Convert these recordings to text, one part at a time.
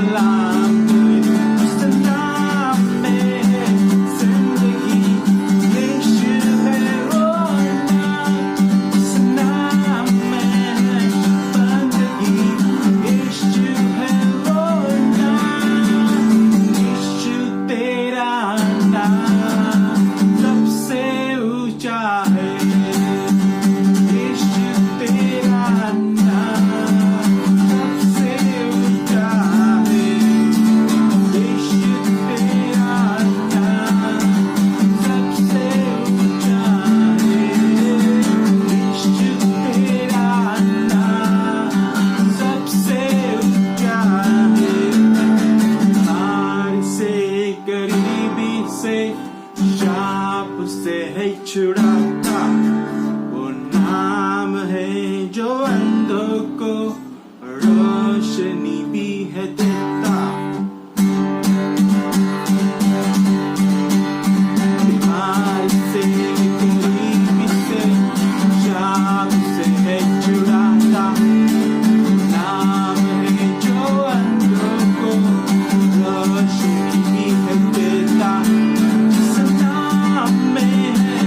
सलाम तेरे उस नाम में है जिंदगी यीशु है वो नाम उस नाम में है बंदगी यीशु है वो नाम यीशु तेरा नाम सबसे ऊंचा है यीशु तेरा नाम सबसे ऊंचा है यीशु तेरा नाम सबसे ऊंचा है यीशु तेरा नाम सबसे ऊंचा है हार से गरीबी से शाप से है छुड़ाता वो नाम है जो अंधों को रोशनी भी है देता बीमार से गरीबी से शाप से है छुड़ाता नाम है जो अंधों को रोशनी भी है देता जिस नाम में है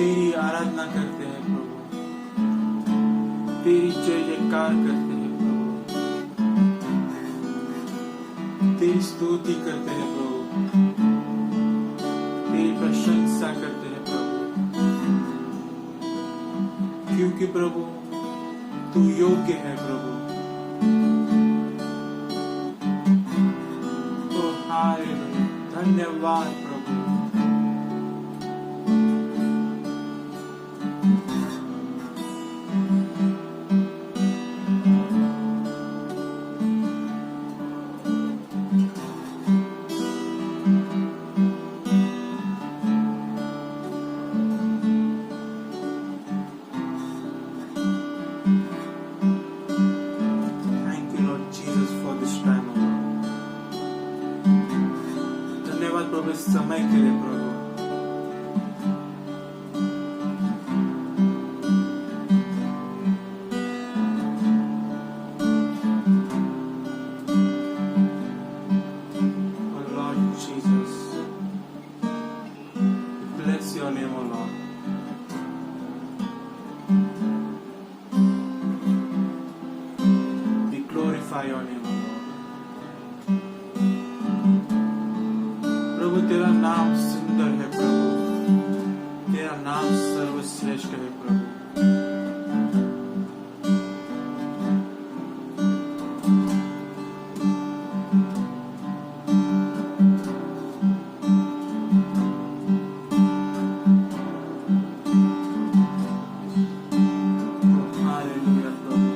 तेरी आराधना करते हैं प्रभु, तेरी जय जयकार करते हैं प्रभु, तेरी स्तुति करते हैं प्रभु, तेरी प्रशंसा करते हैं प्रभु, क्योंकि प्रभु तू योग्य है प्रभु। ओ हालेलुया, धन्यवाद प्रभु। इस समय के लिए प्रभु, oh Lord Jesus, bless your name, oh Lord. We glorify your name, oh Lord. प्रभु तेरा नाम सुंदर है प्रभु, तेरा नाम सर्वश्रेष्ठ है प्रभु। हालेलुया प्रभु,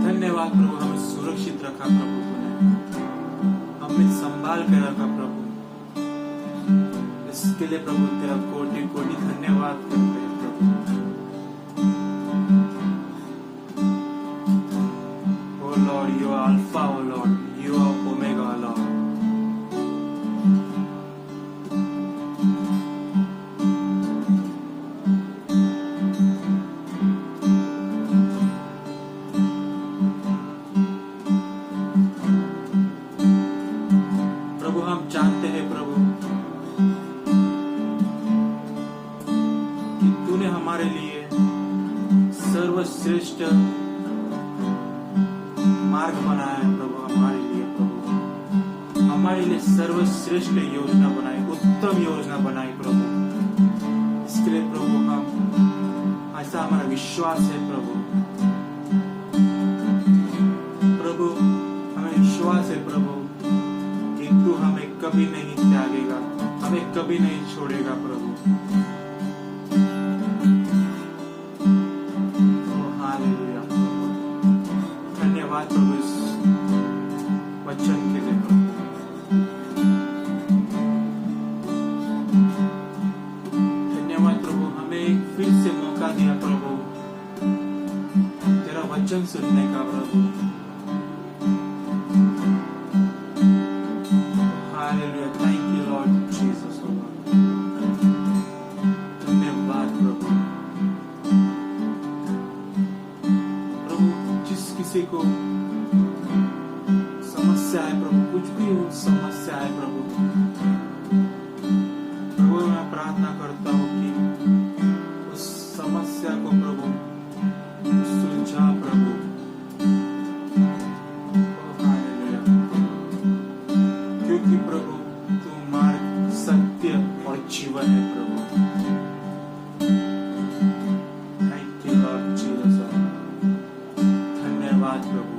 धन्यवाद प्रभु, हमें सुरक्षित रखा प्रभु, हमें संभाल के रखा प्रभु। इसके लिए प्रभु तेरा कोटि कोटि धन्यवाद करते हैं प्रभु। Oh lord, you are alpha, oh lord, you are omega, lord. हम जानते हैं प्रभु कि तूने हमारे लिए सर्वश्रेष्ठ मार्ग बनाया है प्रभु, हमारे लिए प्रभु, हमारे लिए सर्वश्रेष्ठ योजना बनाई, उत्तम योजना बनाई प्रभु। इसके लिए प्रभु हम, ऐसा हमारा विश्वास है प्रभु। प्रभु हमें विश्वास है प्रभु, तू हमें कभी नहीं त्यागेगा, हमें कभी नहीं छोड़ेगा प्रभु। हालेलुया, धन्यवाद प्रभु इस वचन के लिए प्रभु। धन्यवाद प्रभु, हमें फिर से मौका दिया प्रभु तेरा वचन सुनने का प्रभु। Hallelujah. Thank you, Lord Jesus. धन्यवाद प्रभु। प्रभु जिस किसी को समस्या है प्रभु, कुछ भी हो समस्या है प्रभु, प्रभु मैं प्रार्थना करता हूँ कि उस समस्या को प्रभु सुलझा प्रभु। क्योंकि प्रभु तू मार्ग, सत्य और जीवन है प्रभु। थैंक यू लॉर्ड जीसस, धन्यवाद प्रभु।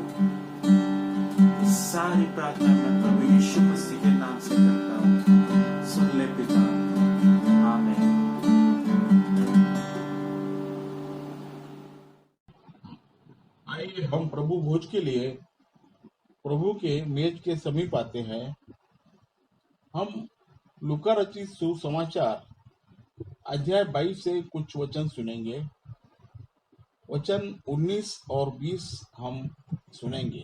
सारी प्रार्थना मैं प्रभु यीशु मसीह के नाम से करता हूँ, सुन ले पिता, आमीन। आइए हम प्रभु भोज के लिए प्रभु के मेज के समीप आते हैं। हम लूका रचित सुसमाचार अध्याय 22 से कुछ वचन सुनेंगे। वचन 19 और 20 हम सुनेंगे।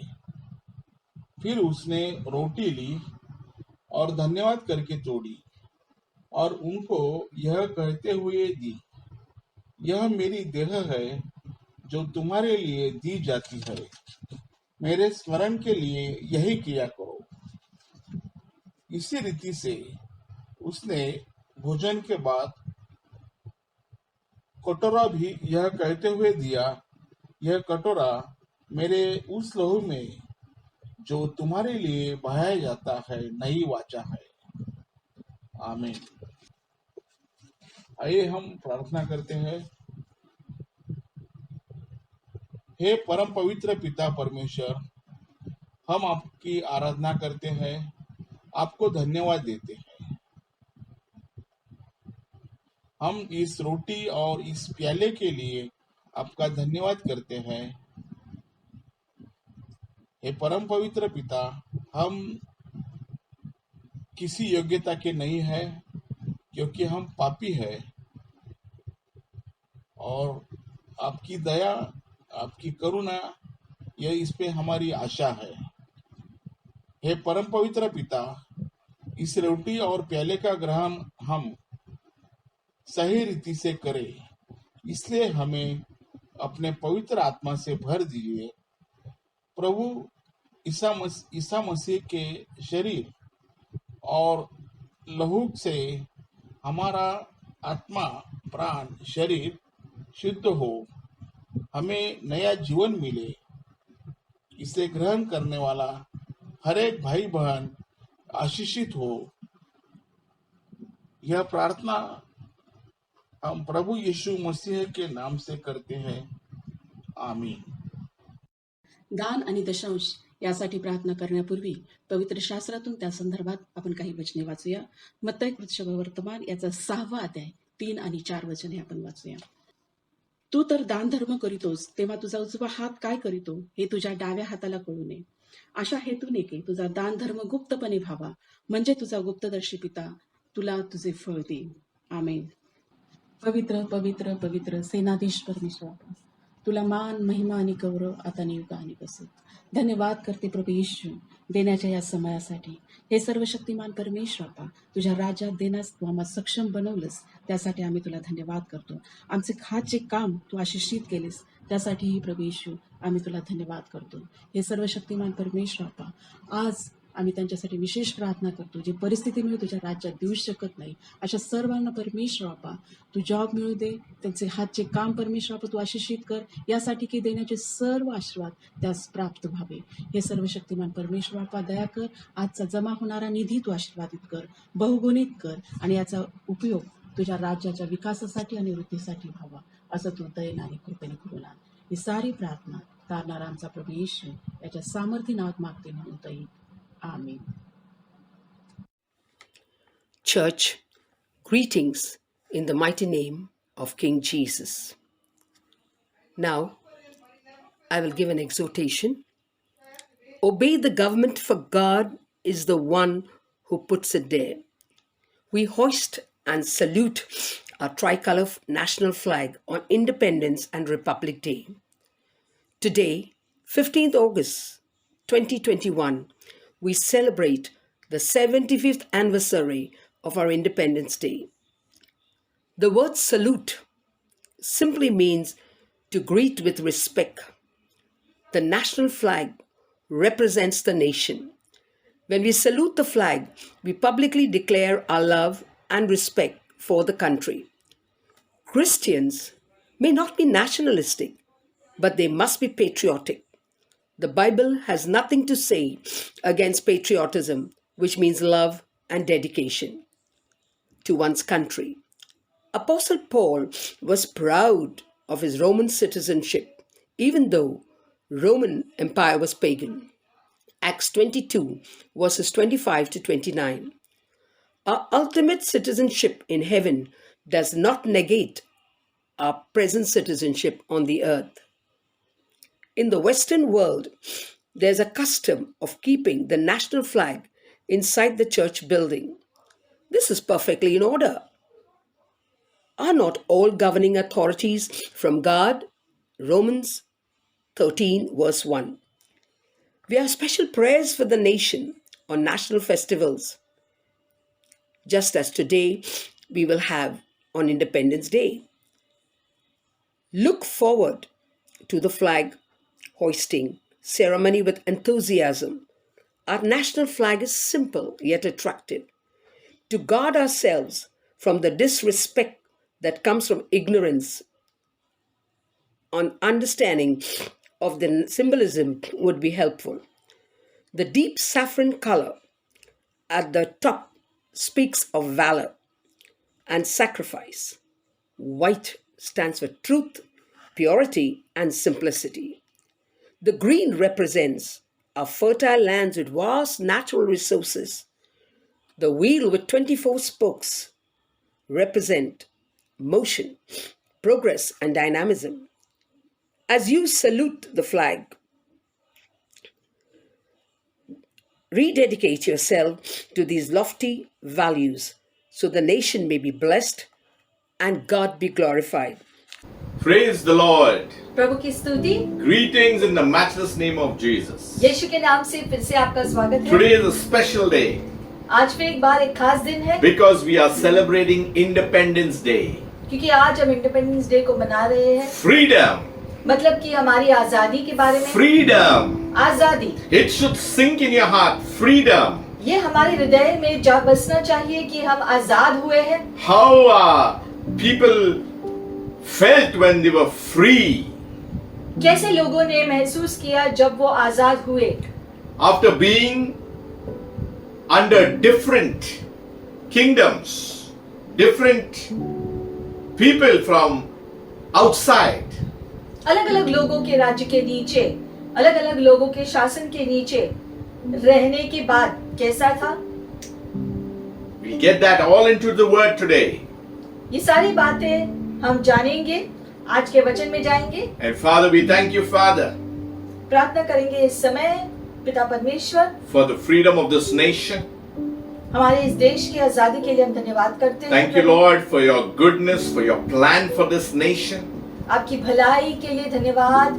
फिर उसने रोटी ली और धन्यवाद करके तोड़ी और उनको यह कहते हुए दी, यह मेरी देह है जो तुम्हारे लिए दी जाती है, मेरे स्मरण के लिए यही किया करो। इसी रीति से उसने भोजन के बाद कटोरा भी यह कहते हुए दिया, यह कटोरा मेरे उस लहू में जो तुम्हारे लिए बहाया जाता है नई वाचा है। आमीन। आइए हम प्रार्थना करते हैं। हे परम पवित्र पिता परमेश्वर, हम आपकी आराधना करते हैं, आपको धन्यवाद देते हैं। हम इस रोटी और इस प्याले के लिए आपका धन्यवाद करते हैं। हे परम पवित्र पिता, हम किसी योग्यता के नहीं है, क्योंकि हम पापी हैं, और आपकी दया, आपकी करुणा, यह इस पे हमारी आशा है। हे परम पवित्र पिता, इस रोटी और प्याले का ग्रहण हम सही रीति से करें, इसलिए हमें अपने पवित्र आत्मा से भर दीजिए। प्रभु ईसा मसीह के शरीर और लहू से हमारा आत्मा, प्राण, शरीर शुद्ध हो, हमें नया जीवन मिले। इसे ग्रहण करने वाला हर एक भाई बहन आशीषित हो। यह प्रार्थना हम प्रभु यीशु मसीह के नाम से करते हैं। आमीन। दान आणि दशांश यासाठी प्रार्थना करण्यापूर्वी पवित्र शास्त्रातून त्या संदर्भात आपण काही वचने वाचूया. मत्तई वर्तमान याचा 6वा अध्याय 3 आणि 4 वचने आपण वाचूया. तू तर दान धर्म करीतोस, तेव्हा तुझा उजवा हात काय करीतो हे तुझ्या डाव्या हाताला कळू नये. अशा हेतूने की तुझा दान धर्म गुप्तपणे व्हावा, म्हणजे तुझा गुप्तदर्शी पिता तुला तुझे फळ देईल. आमेन. पवित्र पवित्र पवित्र सेनाधीश परमेश्वर, तुला मान, महिमा आणि गौरव आता युगा आणि बसत. धन्यवाद करते प्रभू येशू देण्याच्या या समयासाठी. हे सर्व शक्तिमान परमेश्वर बापा, तुझ्या राज्यात देण्यास तू आम्हाला सक्षम बनवलंस, त्यासाठी आम्ही तुला धन्यवाद करतो. आमचे खाचे काम तू आशिषित केलेस, त्यासाठीही प्रभू येशू आम्ही तुला धन्यवाद करतो. हे सर्व शक्तिमान परमेश्वर बापा, आज आम्ही त्यांच्यासाठी विशेष प्रार्थना करतो, जे परिस्थितीमुळे तुझ्या राज्यात देऊ शकत नाही अशा सर्वांना परमेश्वर बापा तू जॉब मिळू दे, त्यांचे हातचे काम परमेश्वर बापा तू आशिषित कर, यासाठी की देण्याचे सर्व आशीर्वाद त्यास प्राप्त व्हावे. हे सर्व शक्तिमान परमेश्वर बापा दया कर. आजचा जमा होणारा निधी तू आशीर्वादित कर, बहुगुणित कर, आणि याचा उपयोग तुझ्या राज्याच्या विकासासाठी आणि वृद्धीसाठी व्हावा, असं तू दयेने आणि कृपेने करून आण. ही सारी प्रार्थना तारणारा आमचा प्रभू येशू याच्या सामर्थ्य नावात मागते म्हणून दई. Amen. Church, greetings in the mighty name of King Jesus. Now, I will give an exhortation. Obey the government, for God is the one who puts it there. We hoist and salute our tricolor national flag on Independence and Republic Day. Today, 15th August 2021, we celebrate the 75th anniversary of our Independence Day. The word salute simply means to greet with respect. The national flag represents the nation. When we salute the flag, we publicly declare our love and respect for the country. Christians may not be nationalistic, but they must be patriotic. The Bible has nothing to say against patriotism, which means love and dedication to one's country. Apostle Paul was proud of his Roman citizenship, even though Roman Empire was pagan. Acts 22, verses 25 to 29. Our ultimate citizenship in heaven does not negate our present citizenship on the earth. In the Western world, there's a custom of keeping the national flag inside the church building. This is perfectly in order. Are not all governing authorities from God? Romans 13, verse 1. We have special prayers for the nation on national festivals, just as today we will have on Independence Day. Look forward to the flag hoisting ceremony with enthusiasm. Our national flag is simple yet attractive. To guard ourselves from the disrespect that comes from ignorance, understanding of the symbolism would be helpful. The deep saffron color at the top speaks of valor and sacrifice. White stands for truth, purity, and simplicity. The green represents our fertile lands with vast natural resources. The wheel with 24 spokes represent motion, progress, and dynamism. As you salute the flag, rededicate yourself to these lofty values so the nation may be blessed and God be glorified. Praise the Lord. प्रभु की स्तुति। Greetings in the matchless name of Jesus. यीशु के नाम से फिर से आपका स्वागत है। Today is a special day आज फिर एक बार एक खास दिन है because we are celebrating Independence Day. क्योंकि आज हम इंडिपेंडेंस डे को मना रहे हैं। Freedom. मतलब कि हमारी आजादी के बारे में। Freedom. आजादी। It should sink in your heart. Freedom. ये हमारे हृदय में जा बसना चाहिए कि हम आजाद हुए हैं। How people felt when they were free कैसे लोगों ने महसूस किया जब वो आजाद हुए after being under different kingdoms, different people from outside. अलग अलग लोगों के राज्य के नीचे, अलग अलग लोगों के शासन के नीचे रहने के बाद कैसा था? We get that all into the word today. ये सारी बातें हम जानेंगे, आज के वचन में जाएंगे। And Father, we thank you, Father, प्रार्थना करेंगे इस समय पिता परमेश्वर for the freedom of this nation. हमारे इस देश की आजादी के लिए हम धन्यवाद करते हैं। Thank you, Lord, for your goodness, for your plan for this nation. आपकी भलाई के लिए धन्यवाद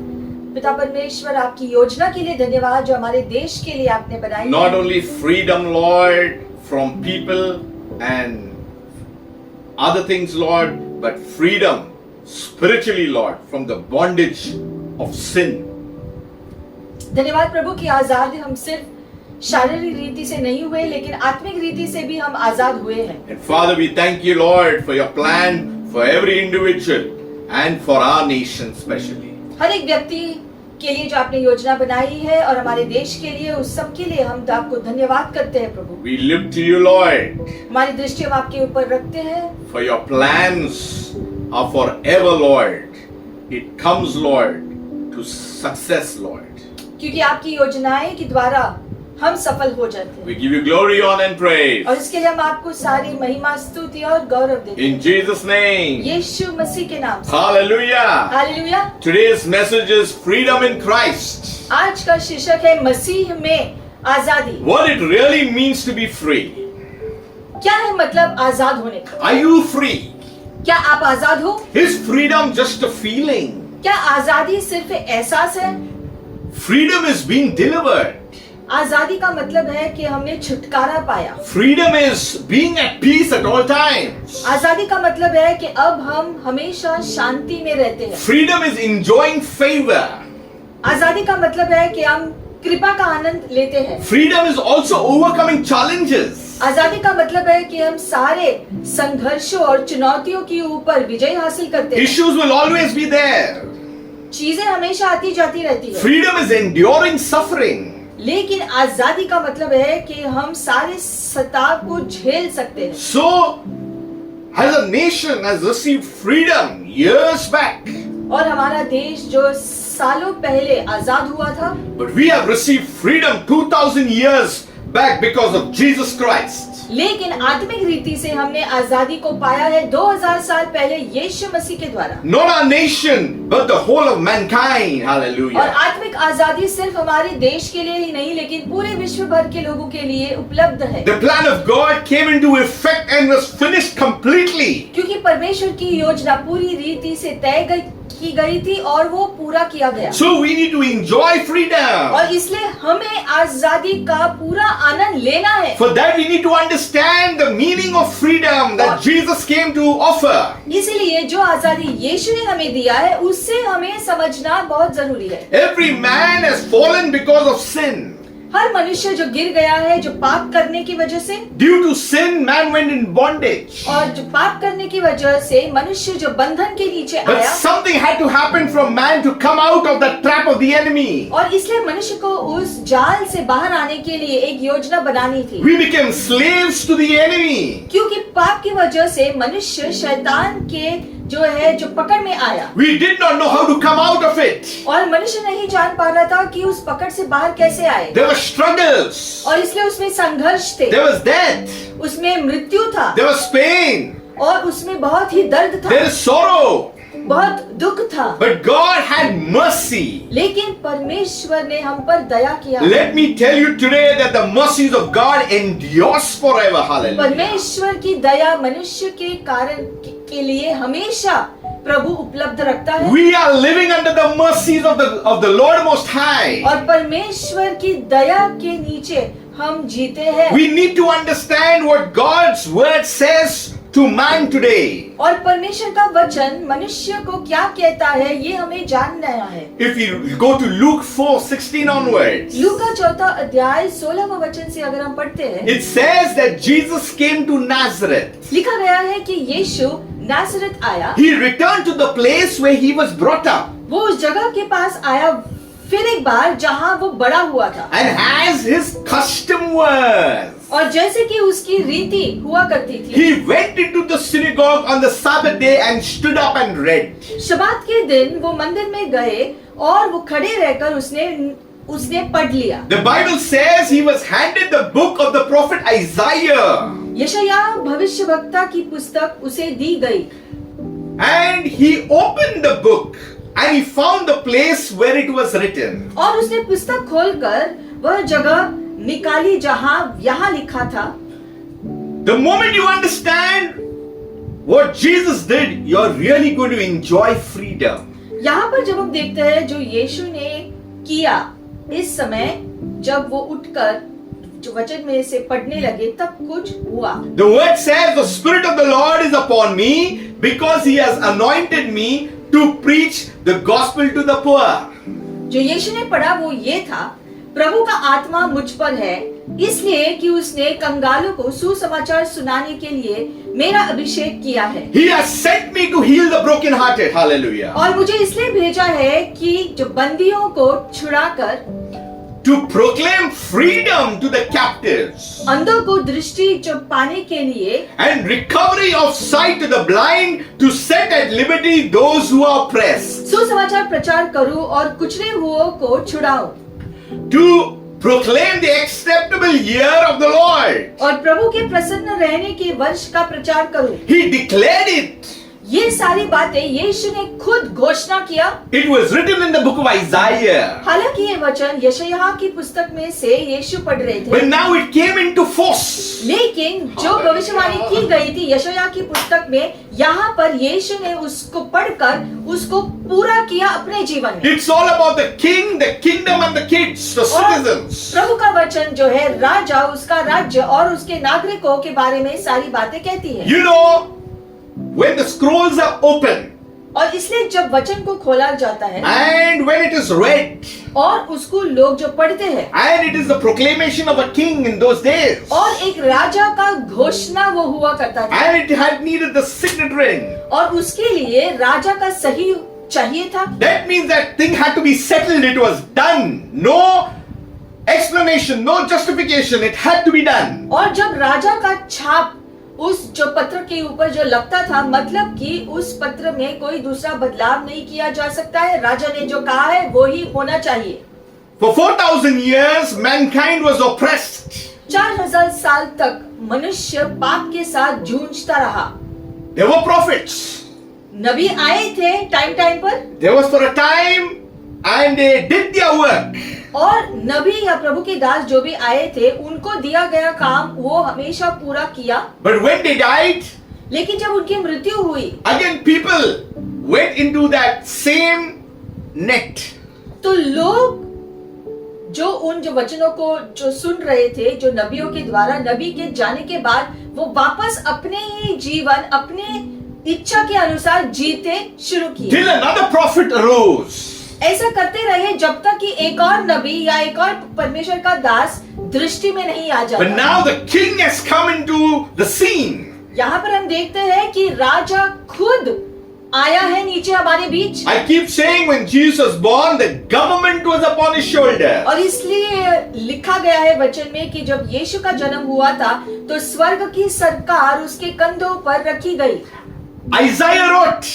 पिता परमेश्वर, आपकी योजना के लिए धन्यवाद जो हमारे देश के लिए आपने बनाई Not है। only freedom, Lord, from people and other things, Lord, but freedom spiritually, Lord, from the bondage of sin. धन्यवाद प्रभु की आजाद हम सिर्फ शारीरिक रीति से नहीं हुए लेकिन आत्मिक रीति से भी हम आजाद हुए हैं। And Father, we thank you, Lord, for your plan for every individual and for our nation especially. हर एक व्यक्ति के लिए जो आपने योजना बनाई है और हमारे देश के लिए, उस सब के लिए हम आपको धन्यवाद करते हैं प्रभु। We look to you, Lord, हमारी दृष्टि हम आपके ऊपर रखते हैं। for your plans are forever, Lord. It comes, Lord, to success, Lord. क्योंकि आपकी योजनाएं के द्वारा हम सफल हो जाते हैं। We give you glory, honor, and praise. और इसके लिए हम आपको सारी महिमा, स्तुति और गौरव देते हैं। In Jesus' name. यीशु मसीह के नाम से। Hallelujah. Hallelujah. Today's message is freedom in Christ. आज का शीर्षक है मसीह में आजादी। What it really means to be free. क्या है मतलब आजाद होने का? Are you free? क्या आप आजाद हो? Is freedom just a feeling? क्या आजादी सिर्फ एहसास है? Freedom is being delivered. आजादी का मतलब है कि हमने छुटकारा पाया। Freedom is being at peace at all times. आजादी का मतलब है कि अब हम हमेशा शांति में रहते हैं। Freedom is enjoying favor. आजादी का मतलब है कि हम कृपा का आनंद लेते हैं। Freedom is also overcoming challenges. आजादी का मतलब है कि हम सारे संघर्षों और चुनौतियों के ऊपर विजय हासिल करते हैं। Issues will always be there. चीजें हमेशा आती जाती रहती है। Freedom is enduring suffering. लेकिन आजादी का मतलब है कि हम सारे सताव को झेल सकते हैं। So, as a nation has received freedom years back, और हमारा देश जो सालों पहले आजाद हुआ था, but we have received freedom 2000 years back because of Jesus Christ. लेकिन आत्मिक रीति से हमने आजादी को पाया है 2000 साल पहले यीशु मसीह के द्वारा। Not our nation, but the whole of mankind. और Hallelujah. आत्मिक आजादी सिर्फ हमारे देश के लिए ही नहीं लेकिन पूरे विश्व भर के लोगों के लिए उपलब्ध है। The plan of God came into effect and was finished completely. क्योंकि परमेश्वर की योजना पूरी रीति से तय की गई थी और वो पूरा किया गया। So we need to enjoy freedom. और इसलिए हमें आजादी का पूरा आनंद लेना है। For that we need to understand the meaning of freedom that Jesus came to offer. इसीलिए जो आजादी यीशु ने हमें दिया है उससे हमें समझना बहुत जरूरी है। Every man has fallen because of sin. हर मनुष्य जो गिर गया है, जो पाप करने की वजह से, Due to sin, man went in bondage. और जो पाप करने की वजह से मनुष्य जो बंधन के नीचे But आया, something had to happen for man to come out of the trap of the enemy. और इसलिए मनुष्य को उस जाल से बाहर आने के लिए एक योजना बनानी थी, We became slaves to the enemy. क्योंकि पाप की वजह से मनुष्य शैतान के जो है जो पकड़ में आया, We did not know how to come out of it. और मनुष्य नहीं जान पा रहा था कि उस पकड़ से बाहर कैसे आए, There were struggles. और इसलिए उसमें संघर्ष थे, There was death. उसमें मृत्यु था, There was pain. और उसमें बहुत ही दर्द था, There is sorrow. बहुत दुख था। But God had mercy. लेकिन परमेश्वर ने हम पर दया किया। Let me tell you today that the mercies of God endures forever. Hallelujah. परमेश्वर की दया मनुष्य के कारण के लिए हमेशा प्रभु उपलब्ध रखता है, We are living under the mercies of the Lord Most High. और परमेश्वर की दया के नीचे हम जीते हैं। We need to understand what God's word says to man today. और परमेश्वर का वचन मनुष्य को क्या कहता है ये हमें जानना है। If you go to Luke 4:16 onwards, लूका 4 अध्याय 16 वचन से अगर हम पढ़ते हैं, it says that Jesus came to Nazareth. लिखा गया है कि यीशु नासरत आया, He returned to the place where he was brought up. वो उस जगह के पास आया फिर एक बार जहां वो बड़ा हुआ था, And as his custom was, और जैसे कि उसकी रीति हुआ करती थी, he went into the synagogue on the Sabbath day and stood up and read. शबात के दिन वो मंदिर में गए और वो खड़े रहकर उसने पढ़ लिया। The Bible says he was handed the book of the prophet Isaiah. यशायाह भविष्यवक्ता की पुस्तक उसे दी गई, And he opened the book and he found the place where it was written. और उसने पुस्तक खोलकर वह जगह निकाली जहां यहाँ लिखा था। The moment you understand what Jesus did, you're really going to enjoy freedom. यहाँ पर जब हम देखते हैं जो यीशु ने किया, इस समय जब वो उठकर जो वचन में से पढ़ने लगे तब कुछ हुआ। The word says, the Spirit of the Lord is upon me because he has anointed me to preach the gospel to the poor. जो यीशु ने पढ़ा वो ये था, प्रभु का आत्मा मुझ पर है इसलिए कि उसने कंगालों को सुसमाचार सुनाने के लिए मेरा अभिषेक किया है, He has sent me to heal the brokenhearted. Hallelujah. और मुझे इसलिए भेजा है कि जो बंदियों को छुड़ाकर, To proclaim freedom to the captives अंधों को दृष्टि जो पाने के लिए, and recovery of sight to the blind, to set at liberty those who are oppressed, सुसमाचार प्रचार करूं और कुचले हुओं को छुड़ाऊं, to proclaim the acceptable year of the Lord. और प्रभु के प्रसन्न रहने के वर्ष का प्रचार करूं। He declared it. ये सारी बातें यीशु ने खुद घोषणा किया। It was written in the book of Isaiah. हालांकि ये वचन यशायाह की पुस्तक में से यीशु पढ़ रहे थे, But now it came into force. लेकिन जो भविष्यवाणी की गई थी यशायाह की पुस्तक में, यहाँ पर यीशु ने उसको पढ़कर उसको पूरा किया अपने जीवन में। It's all about the king, the kingdom and the kids, the और citizens. प्रभु का वचन जो है राजा, उसका राज्य और उसके नागरिकों के बारे में सारी बातें कहती है। You know, when the scrolls are open और इसलिए जब वचन को खोला जाता है and when it is read, और उसको लोग जो पढ़ते हैं, and it is the proclamation of a king in those days, और एक राजा का घोषणा वो हुआ करता था, and it had needed the signet ring. और उसके लिए राजा का सही चाहिए था। That means that thing had to be settled. It was done. No explanation, no justification. It had to be done. और जब राजा का छाप उस जो पत्र के ऊपर जो लगता था, मतलब कि उस पत्र में कोई दूसरा बदलाव नहीं किया जा सकता है, राजा ने जो कहा है वो ही होना चाहिए। For 4,000 years, mankind was oppressed. 4000 साल तक मनुष्य पाप के साथ जूझता रहा। There were prophets. नबी आए थे टाइम पर, There was for a time, and they did their work. और नबी या प्रभु के दास जो भी आए थे उनको दिया गया काम वो हमेशा पूरा किया। But when they died, लेकिन जब उनकी मृत्यु हुई again people went into that same net. तो लोग जो उन जो वचनों को जो सुन रहे थे, जो नबियों के द्वारा, नबी के जाने के बाद वो वापस अपने ही जीवन अपने इच्छा के अनुसार जीते शुरू किए। Till another prophet arose. ऐसा करते रहे जब तक कि एक और नबी या एक और परमेश्वर का दास दृष्टि में नहीं आ But जाता। now the king has come into the scene. यहाँ पर हम देखते हैं कि राजा खुद आया है नीचे हमारे बीच। I keep saying when Jesus was born, the government was upon his shoulder. और इसलिए लिखा गया है वचन में कि जब यीशु का जन्म हुआ था तो स्वर्ग की सरकार उसके कंधों पर रखी गई। Isaiah wrote,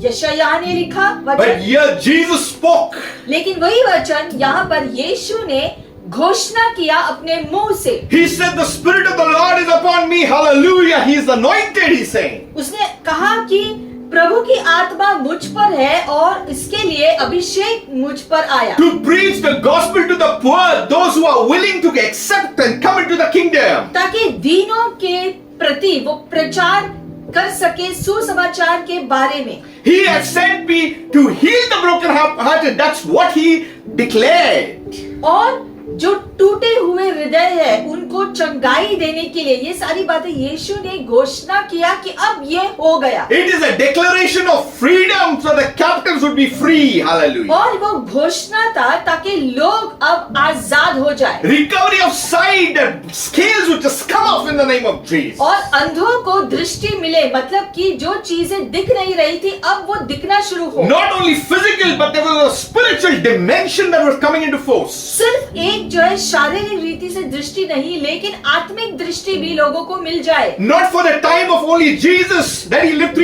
यशायाह ने लिखा but वचन, here Jesus spoke. लेकिन वही वचन यहाँ पर यीशु ने घोषणा किया अपने मुंह से। He said, the Spirit of the Lord is upon me. Hallelujah. He is anointed, he's saying. उसने कहा कि प्रभु की आत्मा मुझ पर है और इसके लिए अभिषेक मुझ पर आया, To preach the gospel to the poor, those who are willing to accept and come into the kingdom. ताकि दीनों के प्रति वो प्रचार कर सके सुसमाचार के बारे में। He has sent me to heal the broken-hearted. That's what he declared. और जो टूटे हुए हृदय है उनको चंगाई देने के लिए ये सारी बातें यीशु ने घोषणा किया कि अब ये हो गया। It is a declaration of freedom so the captives would be free. Hallelujah. और वो घोषणा था ताकि लोग अब आजाद हो जाए Recovery of sight, the scales would just come off in the name of Jesus. और अंधों को दृष्टि मिले, मतलब कि जो चीजें दिख नहीं रही थी अब वो दिखना शुरू हो। Not only physical, but there was a spiritual dimension that was coming into force. सिर्फ एक जो है शारीरिक रीति से दृष्टि नहीं, लेकिन आत्मिक दृष्टि भी लोगों को मिल जाए। Not for the time of only Jesus that he lived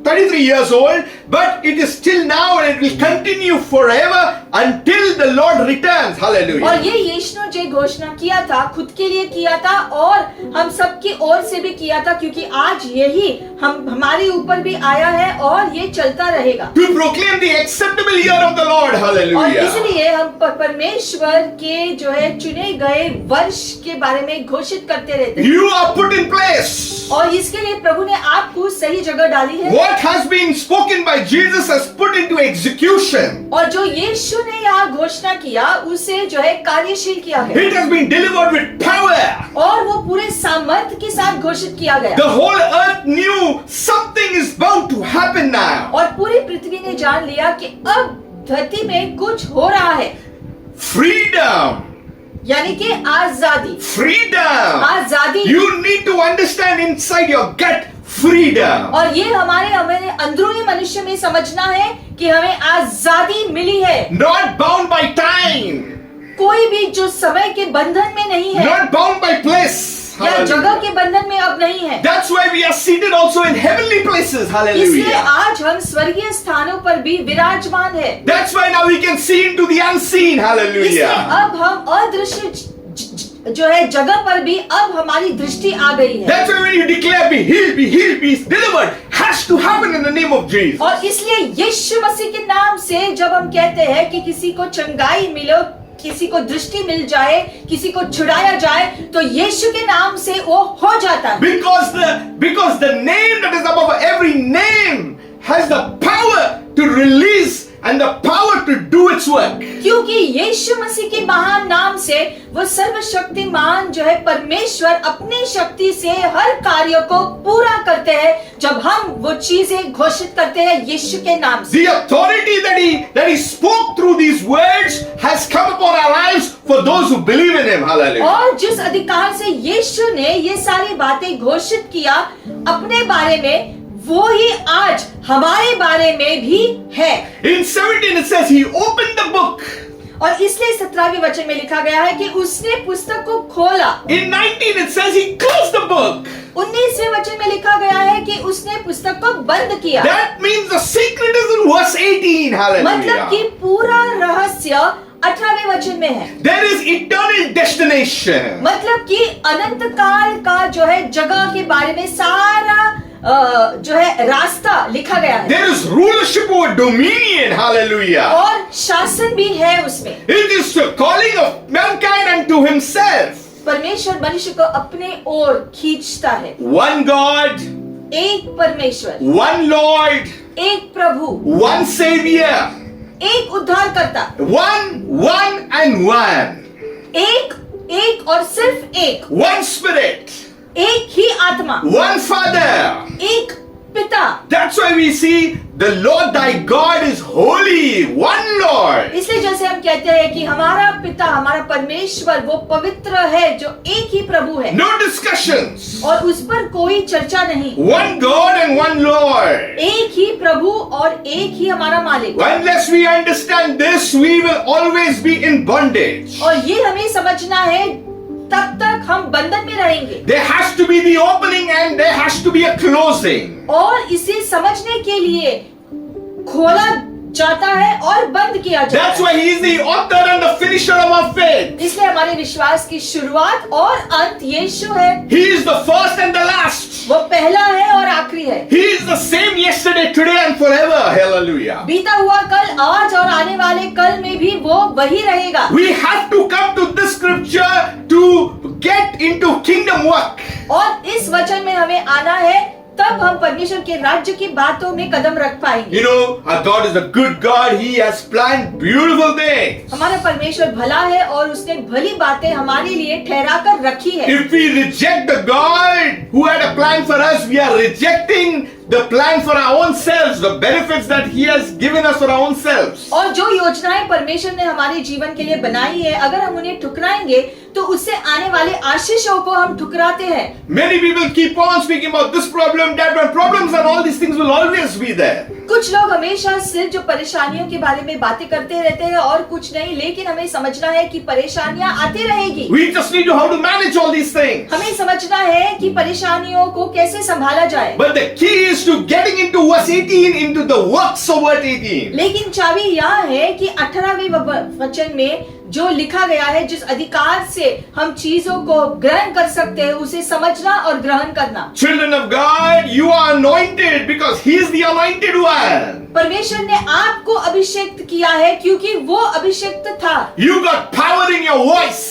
33 years old, but it is still now and it will continue forever until the Lord returns. Hallelujah. और ये यीशु ने जो घोषणा किया था खुद के लिए किया था और हम सबकी ओर से भी किया था, क्योंकि आज यही हमारे ऊपर भी आया है और ये चलता रहेगा। To proclaim the acceptable year of the Lord. और Hallelujah. इसलिए हम परमेश्वर के जो है चुने गए वर्ष के बारे में घोषित करते रहते हैं। You are put in place. और इसके लिए प्रभु ने आपको सही जगह डाली है। What has been spoken by Jesus has put into execution. और जो यीशु ने यहाँ घोषणा किया उसे जो है कार्यशील किया है It has been delivered with power. और वो पूरे सामर्थ्य के साथ घोषित किया गया। The whole earth knew something is bound to happen now. और पूरी पृथ्वी ने जान लिया कि अब धरती में कुछ हो रहा है, Freedom. यानी कि आजादी। Freedom. आजादी। You need to understand inside your gut freedom. और ये हमें अंदरूनी मनुष्य में समझना है कि हमें आजादी मिली है। Not bound by time. कोई भी जो समय के बंधन में नहीं है Not bound by place. या जगह Hallelujah. के बंधन में अब नहीं है। That's why we are seated also in heavenly places. इसलिए Hallelujah. आज हम स्वर्गीय स्थानों पर भी विराजमान है। That's why now we can see into the unseen. इसलिए Hallelujah. अब हम अदृश्य जो है जगह पर भी अब हमारी दृष्टि आ गई है। That's why when you declare be healed, be delivered, has to happen in the name of Jesus. और इसलिए यीशु मसीह के नाम से जब हम कहते हैं कि किसी को चंगाई मिलो, किसी को दृष्टि मिल जाए, किसी को छुड़ाया जाए, तो यीशु के नाम से वो हो जाता है। Because the name that is above every name has the power to release and the power to do its work. क्योंकि यीशु मसीह के महान नाम से वो सर्वशक्तिमान जो है परमेश्वर अपनी शक्ति से हर कार्य को पूरा करते हैं जब हम वो चीजें घोषित करते हैं यीशु के नाम से। The authority that he spoke through these words has come upon our lives for those who believe in him. Hallelujah. और जिस अधिकार से यीशु ने ये सारी बातें घोषित किया अपने बारे में, वो ही आज हमारे बारे में भी है। In 17 it says he opened the book. और इसलिए 17वें वचन में लिखा गया है कि उसने पुस्तक को खोला। In 19 it says he closed the book. 19वें वचन में लिखा गया है कि उसने पुस्तक को बंद किया। That means the secret is in verse 18. मतलब कि Hallelujah. पूरा रहस्य 18वें वचन में है। There is eternal destination. मतलब कि अनंत काल का जो है जगह के बारे में सारा जो है रास्ता लिखा गया है। There is rulership over dominion. Hallelujah. और शासन भी है उसमें। It is the calling of mankind unto himself. परमेश्वर मनुष्य को अपने ओर खींचता है। One God, एक परमेश्वर, one Lord, एक प्रभु, one Savior, एक उद्धारकर्ता, one and one. एक और सिर्फ एक, One Spirit, एक ही आत्मा, one Father. एक पिता। That's why we see the Lord thy God is holy, one Lord. इसलिए जैसे हम कहते हैं कि हमारा पिता, हमारा परमेश्वर वो पवित्र है, जो एक ही प्रभु है No discussions. और उस पर कोई चर्चा नहीं। One God and one Lord. एक ही प्रभु और एक ही हमारा मालिक। Unless we understand this, we will always be in bondage. और ये हमें समझना है, तब तक हम बंधन में रहेंगे। There has to be the opening and there has to be a closing. और इसे समझने के लिए खोला जाता है और बंद किया जाता That's है। why he is the author and the finisher of our faith. इसलिए हमारे विश्वास की शुरुआत और अंत यीशु है। He is the first and the last. वो पहला है और आखिरी है। He is the same yesterday, today and forever. Hallelujah. बीता हुआ कल, आज और आने वाले कल में भी वो वही रहेगा। We have to come to this scripture to get into kingdom work. और इस वचन में हमें आना है, तब हम परमेश्वर के राज्य की बातों में कदम रख पाएंगे। You know, our God is a good God. He has planned beautiful things. हमारा परमेश्वर भला है और उसने भली बातें हमारे लिए ठहरा कर रखी है। If we reject the God who had a plan for us, we are rejecting the plan for our own selves, the benefits that He has given us for our own selves. और जो योजनाएं परमेश्वर ने हमारे जीवन के लिए बनाई है, अगर हम उन्हें ठुकराएंगे तो उससे आने वाले आशीषों को हम ठुकराते हैं। Many people keep on speaking about this problem, that one. Problems and all these things will always be there. कुछ लोग हमेशा सिर्फ जो परेशानियों के बारे में बातें करते रहते हैं और कुछ नहीं, लेकिन हमें समझना है कि परेशानियां आती रहेगी। We just need to how to manage all these things. हमें समझना है कि परेशानियों को कैसे संभाला जाए। But the key is to getting into verse 18, into the works of verse 18. लेकिन चाबी यह है कि 18वें वचन में जो लिखा गया है, जिस अधिकार से हम चीजों को ग्रहण कर सकते हैं, उसे समझना और ग्रहण करना। Children of God, you are anointed because He is the anointed one. परमेश्वर ने आपको अभिषेक्त किया है क्योंकि वो अभिषिक्त था। You got power in your voice.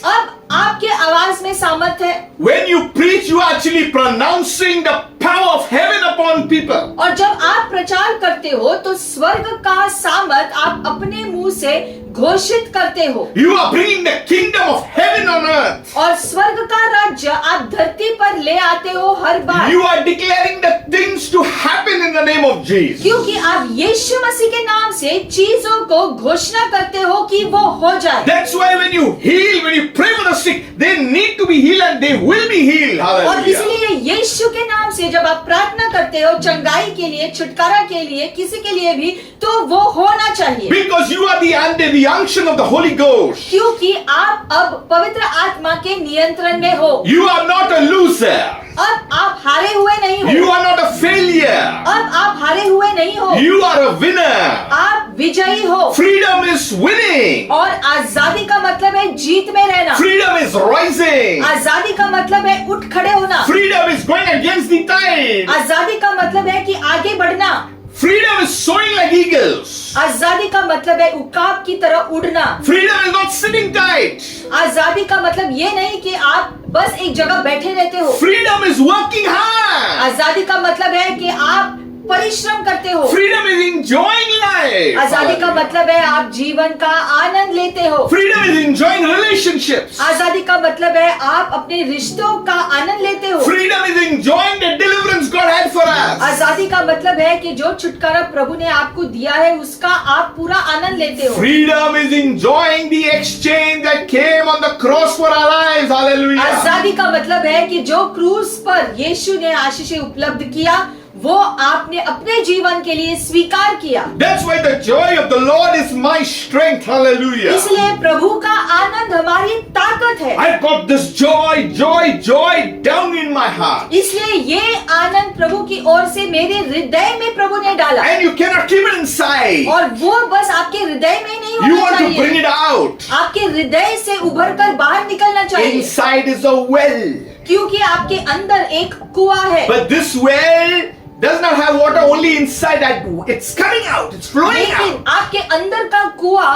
अब आपके आवाज में सामर्थ्य है। When you preach, you are actually pronouncing the power of heaven upon people. और जब आप प्रचार करते हो तो स्वर्ग का सामर्थ आप अपने मुंह से घोषित करते हो। You are bringing the kingdom of heaven on earth. और स्वर्ग का राज्य आप धरती पर ले आते हो हर बार। You are declaring the things to happen in the name of Jesus. क्योंकि आप यीशु मसीह के नाम से चीजों को घोषणा करते हो कि वो हो जाए। That's why when you heal, when you pray for the sick, they need to be healed and they will be healed. और Hallelujah. इसलिए यीशु के नाम से जब आप प्रार्थना करते हो चंगाई के लिए, छुटकारा के लिए, किसी के लिए भी, तो वो होना चाहिए। Because you are under the unction of the Holy Ghost. क्योंकि आप अब पवित्र आत्मा के नियंत्रण में हो। You are not a loser. अब आप हारे हुए नहीं हो। You are not a failure. अब आप हारे हुए नहीं हो। You are a winner. आप विजयी हो। Freedom is winning. और आजादी का मतलब है जीत में रहना। Freedom is rising. आजादी का मतलब है उठ खड़े होना। Freedom is going against the tide. आजादी का मतलब है कि आगे बढ़ना। Freedom is soaring like eagles. आजादी का मतलब है उकाब की तरह उड़ना। Freedom is not sitting tight. आजादी का मतलब ये नहीं कि आप बस एक जगह बैठे रहते हो। Freedom is working hard. आजादी का मतलब है कि आप परिश्रम करते हो। Freedom is enjoying life. आजादी का मतलब है आप जीवन का आनंद लेते हो। Freedom is enjoying relationships. आजादी का मतलब है आप अपने रिश्तों का आनंद लेते हो। Freedom is enjoying the deliverance God had for us. आजादी का मतलब है कि जो छुटकारा प्रभु ने आपको दिया है उसका आप पूरा आनंद लेते हो। Freedom is enjoying the exchange that came on the cross for our lives. Hallelujah. आजादी का मतलब है कि जो क्रूस पर यीशु ने आशीषें उपलब्ध किया, वो आपने अपने जीवन के लिए स्वीकार किया। That's why the joy of the Lord is my strength. Hallelujah. इसलिए प्रभु का आनंद हमारी ताकत है। I've got this joy down in my heart. इसलिए ये आनंद प्रभु की ओर से मेरे हृदय में प्रभु ने डाला। And you cannot keep it inside. और वो बस आपके हृदय में नहीं You होना want to bring चाहिए, it out. आपके हृदय से उभर कर बाहर निकलना चाहिए। Inside is a well. क्योंकि आपके अंदर एक कुआं है। But this well does not have water only inside, that it's coming out, it's flowing लेकिन out. आपके अंदर का कुआं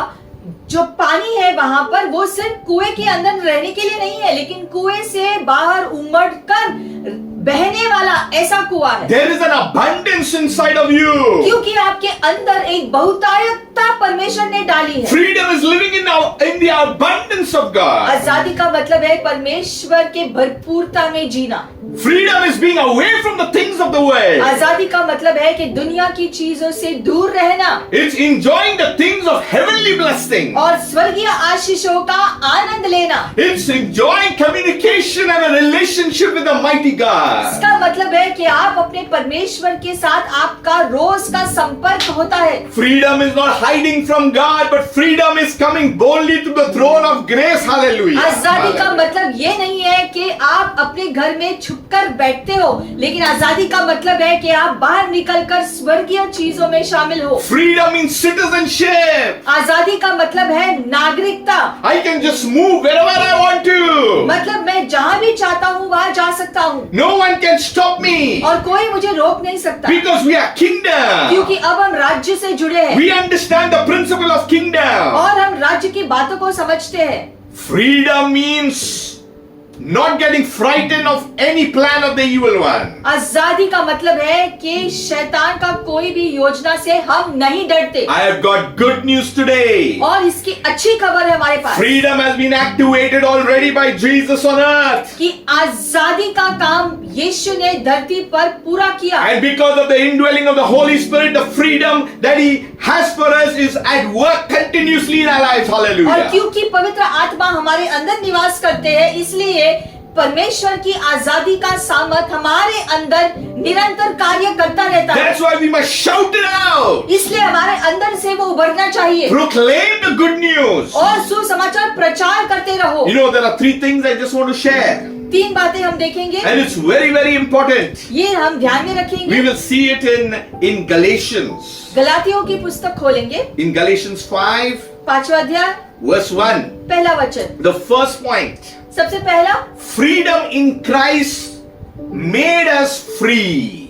जो पानी है वहां पर, वो सिर्फ कुएं के अंदर रहने के लिए नहीं है, लेकिन कुएं से बाहर उमड़ कर बहने वाला ऐसा कुआं है। There is an abundance inside of you. क्योंकि आपके अंदर एक बहुतायता परमेश्वर ने डाली है। Freedom is living in the abundance of God. आजादी का मतलब है परमेश्वर के भरपूरता में जीना। Freedom is being away from the things of the world. आजादी का मतलब है कि दुनिया की चीजों से दूर रहना It's enjoying the things of heavenly blessing. और स्वर्गीय आशीषों का आनंद लेना। It's enjoying communication and a relationship with the mighty God. इसका मतलब है कि आप अपने परमेश्वर के साथ आपका रोज का संपर्क होता है। Freedom is not hiding from God, but freedom is coming boldly to the throne of grace. Hallelujah. आजादी का मतलब ये नहीं है कि आप अपने घर में छुपकर बैठते हो, लेकिन आजादी का मतलब है कि आप बाहर निकलकर स्वर्गीय चीजों में शामिल हो। Freedom means citizenship. आजादी का मतलब है नागरिकता। I can just move wherever I want to. मतलब मैं जहाँ भी चाहता हूँ वहाँ जा सकता हूँ No one can stop me. और कोई मुझे रोक नहीं सकता, Because we are kingdom. क्योंकि अब हम राज्य से जुड़े हैं We understand the principle of kingdom. और हम राज्य की बातों को समझते हैं। Freedom means not getting frightened of any plan of the evil one. आजादी का मतलब है कि शैतान का कोई भी योजना से हम नहीं डरते। I have got good news today. और इसकी अच्छी खबर है हमारे पास Freedom has been activated already by Jesus on earth. कि आजादी का काम यीशु ने धरती पर पूरा किया। And because of the indwelling of the Holy Spirit, the freedom that He has for us is at work continuously in our lives. और Hallelujah. क्योंकि पवित्र आत्मा हमारे अंदर निवास करते हैं, इसलिए परमेश्वर की आजादी का सामर्थ हमारे अंदर निरंतर कार्य करता रहता है। That's why we must shout it out. इसलिए हमारे अंदर से वो उभरना चाहिए Proclaim the good news. और सुसमाचार प्रचार करते रहो। You know, there are 3 things I just want to share. 3 बातें हम देखेंगे, And it's very, very important. ये हम ध्यान में We रखेंगे। will see it in Galatians. गलातियों की पुस्तक खोलेंगे, In Galatians 5, 5वां अध्याय, verse 1. पहला वचन। The first point. सबसे पहला, Freedom in Christ made us free.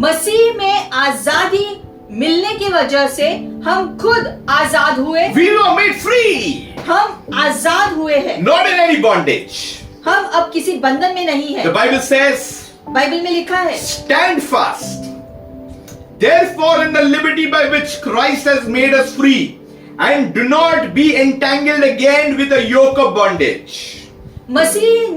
मसीह में आजादी मिलने की वजह से हम खुद आजाद हुए। We were made free. हम आजाद हुए हैं। Not in any bondage. हम अब किसी बंधन में नहीं The है। Bible says, बाइबल में लिखा है, stand fast. Therefore, in the liberty by which Christ has made us free, and do not be entangled again with the yoke of bondage. मसीह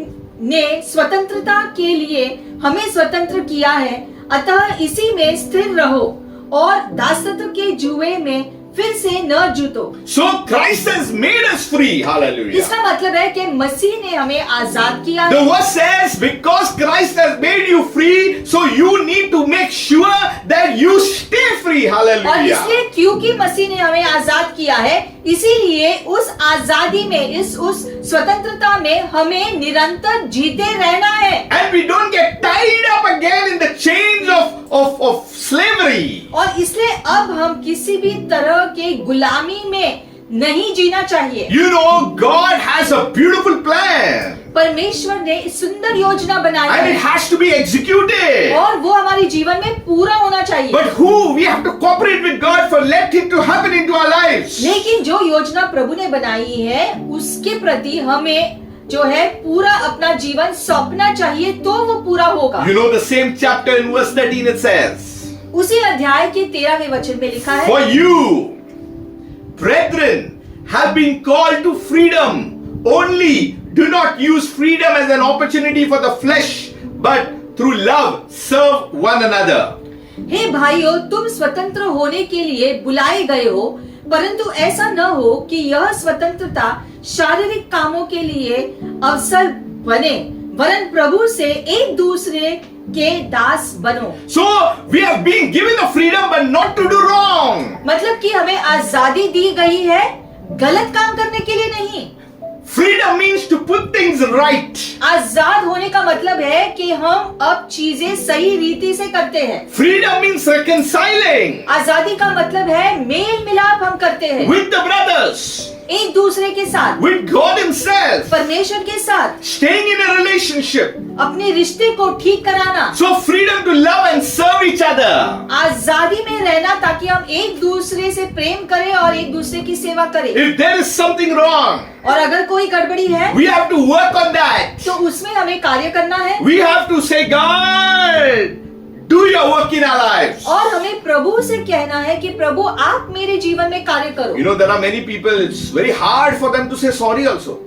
ने स्वतंत्रता के लिए हमें स्वतंत्र किया है, अतः इसी में स्थिर रहो और दासत्व के जुए में फिर से न जूतो। So Christ has made us free. Hallelujah. इसका मतलब है कि मसीह ने हमें आजाद किया The है। verse says, because Christ has made you free, so you need to make sure that you stay free. और Hallelujah. इसलिए क्योंकि मसीह ने हमें आजाद किया है, इसीलिए उस आजादी में, उस स्वतंत्रता में हमें निरंतर जीते रहना है। And we don't get tied up again in the chains of slavery. और इसलिए अब हम किसी भी तरह के गुलामी में नहीं जीना चाहिए। You know, God has a beautiful plan. परमेश्वर ने सुंदर योजना बनाई And it है has to be executed. और वो हमारे जीवन में पूरा होना चाहिए। But who? We have to cooperate with God for let it to happen into our lives. लेकिन जो योजना प्रभु ने बनाई है उसके प्रति हमें जो है पूरा अपना जीवन सौंपना चाहिए, तो वो पूरा होगा। You know, the same chapter in verse 13 it says, उसी अध्याय के 13वें वचन में लिखा है, for you, brethren, have been called to freedom. Only do not use freedom as an opportunity for the flesh, but through love serve one another. हे भाइयों, तुम स्वतंत्र होने के लिए बुलाए गए हो, परंतु ऐसा न हो कि यह स्वतंत्रता शारीरिक कामों के लिए अवसर बने, वरन प्रभु से एक दूसरे के दास बनो। So we have been given the freedom, but not to do wrong. मतलब कि हमें आजादी दी गई है गलत काम करने के लिए नहीं। Freedom means to put things right. आजाद होने का मतलब है कि हम अब चीजें सही रीति से करते हैं। Freedom means reconciling आजादी का मतलब है मेल मिलाप हम करते हैं with the brothers, एक दूसरे के साथ, with God Himself, परमेश्वर के साथ, staying in a relationship. अपने रिश्ते को ठीक कराना। So freedom to love and serve each other. आजादी में रहना ताकि हम एक दूसरे से प्रेम करें और एक दूसरे की सेवा करें। If there is something wrong, और अगर कोई गड़बड़ी है we have to work on that. तो उसमें हमें कार्य करना है We have to say, God, do your work in our lives. और हमें प्रभु से कहना है कि प्रभु आप मेरे जीवन में कार्य करो। You know, there are many people, it's very hard for them to say sorry also.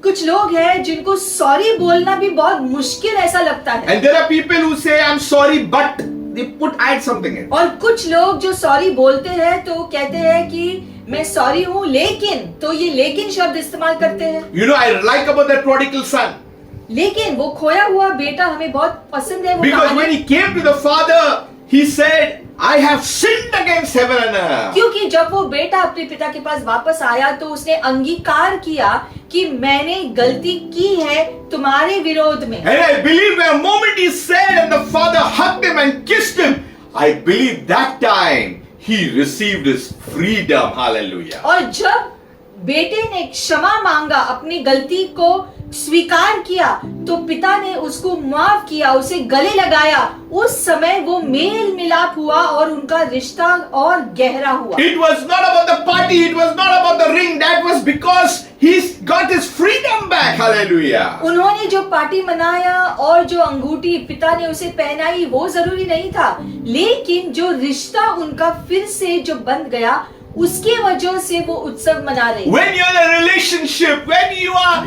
कुछ लोग हैं जिनको सॉरी बोलना भी बहुत मुश्किल ऐसा लगता है, And there are people who say, I'm sorry, but they add something in. और कुछ लोग जो सॉरी बोलते हैं तो कहते हैं कि मैं सॉरी हूँ लेकिन, तो ये लेकिन शब्द इस्तेमाल करते हैं। You know, I like about that prodigal son. लेकिन वो खोया हुआ बेटा हमें बहुत पसंद है वो Because कहानी। when he came to the father, he said, I have sinned against heaven and earth. क्योंकि जब वो बेटा अपने पिता के पास वापस आया तो उसने अंगीकार किया कि मैंने गलती की है तुम्हारे विरोध में। And I believe the moment he said and the father hugged him and kissed him, I believe that time he received his freedom. Hallelujah. और जब बेटे ने क्षमा मांगा, अपनी गलती को स्वीकार किया, तो पिता ने उसको माफ किया, उसे गले लगाया। उस समय वो मेल मिलाप हुआ और उनका रिश्ता और गहरा हुआ। It was not about the party, it was not about the ring, that was because he's got his freedom back. Hallelujah. उन्होंने जो पार्टी मनाया और जो अंगूठी पिता ने उसे पहनाई वो जरूरी नहीं था, लेकिन जो रिश्ता उनका फिर से जो बंध गया उसके वजह से वो उत्सव मना रहे। When you're in a relationship,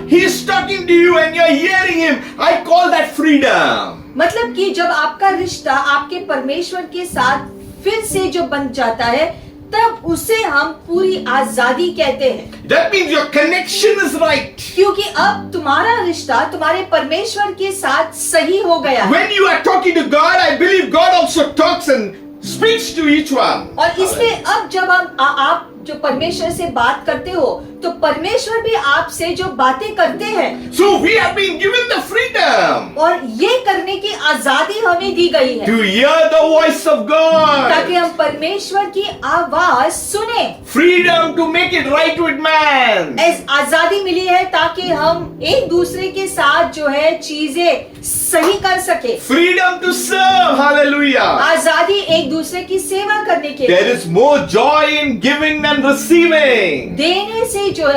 he's talking to you and you're hearing him, I call that freedom. मतलब कि जब आपका रिश्ता आपके परमेश्वर के साथ फिर से जो बन जाता है तब उसे हम पूरी आजादी कहते हैं। That means your connection is right. क्योंकि अब तुम्हारा रिश्ता तुम्हारे परमेश्वर के साथ सही हो गया है। When you are talking to God, I believe God also talks and speaks to each one. और इसलिए अब जब आप जो परमेश्वर से बात करते हो तो परमेश्वर भी आपसे जो बातें करते हैं। So we have been given the freedom और ये करने की आजादी हमें दी गई है to hear the voice of God. ताकि हम परमेश्वर की आवाज सुने। Freedom to make it right with man. आजादी मिली है ताकि हम एक दूसरे के साथ जो है चीजें सही कर सके। Freedom to serve. Hallelujah. आजादी एक दूसरे की सेवा करने के There is more joy in giving than receiving. देने से जो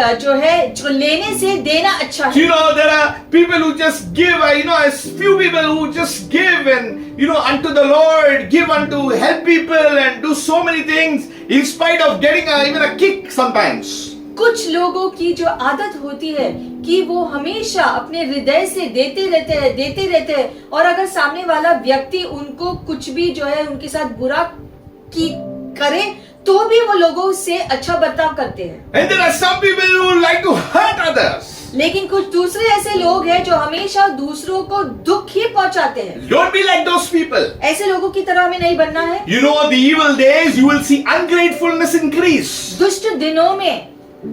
लेने से देना अच्छा है। You know, there are people who just give, as few people who just give and, unto the Lord, give unto help people and do so many things in spite of getting even a kick sometimes. कुछ लोगों की जो आदत होती है कि वो हमेशा अपने हृदय से देते रहते हैं और अगर सामने वाला व्यक्ति उनको कुछ भी जो है उनके साथ बुरा करे तो भी वो लोगों से अच्छा बर्ताव करते हैं। And there are some people who like to hurt others. लेकिन कुछ दूसरे ऐसे लोग हैं जो हमेशा दूसरों को दुख ही पहुंचाते हैं। Don't be like those people. ऐसे लोगों की तरह हमें नहीं बनना है। You know, the evil days, you will see ungratefulness increase. दुष्ट दिनों में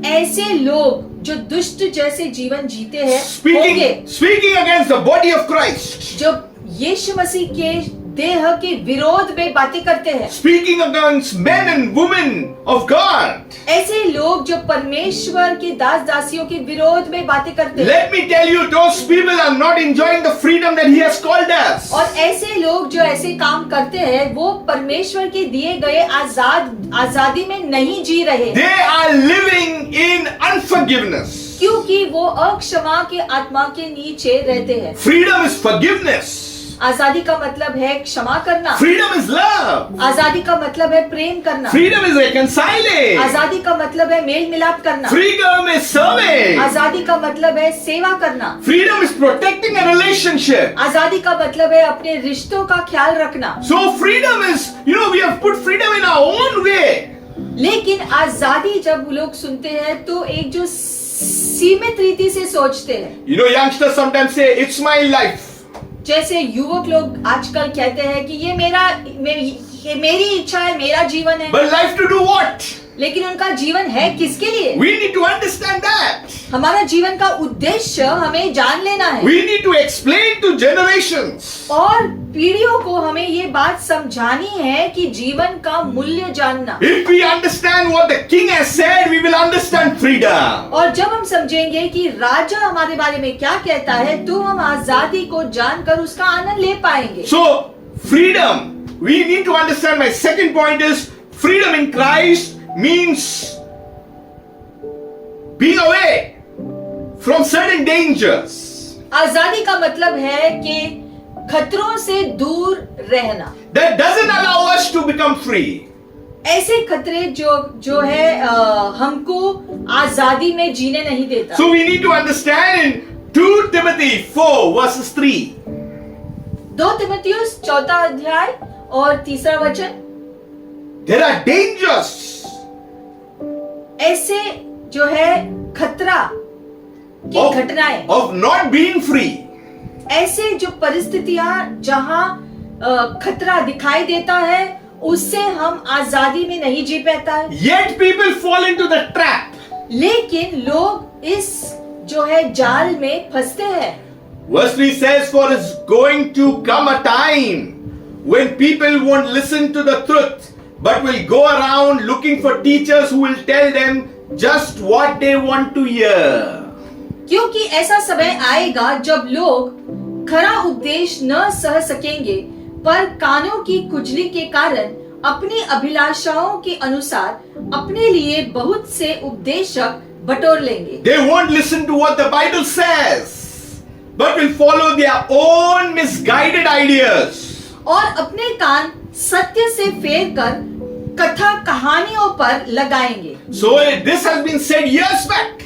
ऐसे लोग जो दुष्ट जैसे जीवन जीते हैं Speaking against the body of Christ. जो यीशु मसीह के देह के विरोध में बातें करते हैं। Speaking against men and women of God. ऐसे लोग जो परमेश्वर के दास दासियों के विरोध में बातें करते हैं। Let me tell you, those people are not enjoying the freedom that He has called us. और ऐसे लोग जो ऐसे काम करते हैं वो परमेश्वर के दिए गए आजादी में नहीं जी रहे। They are living in unforgiveness. क्योंकि वो अक्षमा के आत्मा के नीचे रहते हैं। Freedom is forgiveness. आजादी का मतलब है क्षमा करना। Freedom is love. आजादी का मतलब है प्रेम करना। Freedom is reconciling. आजादी का मतलब है मेल मिलाप करना। Freedom is serving. आजादी का मतलब है सेवा करना। Freedom is protecting a relationship. आजादी का मतलब है अपने रिश्तों का ख्याल रखना। So freedom is, we have put freedom in our own way. लेकिन आजादी जब लोग सुनते हैं तो एक जो सीमित रीति से सोचते हैं। Youngsters sometimes say, it's my life. जैसे युवक लोग आजकल कहते हैं कि ये मेरी इच्छा है, मेरा जीवन है। But life to do what? लेकिन उनका जीवन है किसके लिए? We need to understand that. हमारा जीवन का उद्देश्य हमें जान लेना है। We need to explain to generations. और पीढ़ियों को हमें ये बात समझानी है कि जीवन का मूल्य जानना। If we understand what the king has said, we will understand freedom. और जब हम समझेंगे कि राजा हमारे बारे में क्या कहता है तो हम आजादी को जानकर उसका आनंद ले पाएंगे। So freedom, we need to understand. My second point is freedom in Christ means being away from certain dangers. आजादी का मतलब है कि खतरों से दूर रहना। That doesn't allow us to become free. ऐसे खतरे जो है हमको आजादी में जीने नहीं देता। So we need to understand in 2 Timothy 4 verses 3. 2 तिमुथियुस 4 अध्याय और 3 वचन, There are dangers ऐसे जो है खतरा की of, घटनाएं, of not being free. ऐसे जो परिस्थितियां जहां खतरा दिखाई देता है उससे हम आजादी में नहीं जी पाता है। Yet people fall into the trap. लेकिन लोग इस जो है जाल में फंसते हैं। Verse 3 says, For it's going to come a time when people won't listen to the truth, but will go around looking for teachers who will tell them just what they want to hear. क्योंकि ऐसा समय आएगा जब लोग खरा उपदेश न सह सकेंगे, पर कानों की खुजली के कारण अपनी अभिलाषाओं के अनुसार अपने लिए बहुत से उपदेशक बटोर लेंगे। They won't listen to what the Bible says, but will follow their own misguided ideas. और अपने कान सत्य से फेर कर कथा कहानियों पर लगाएंगे। So this has been said years back,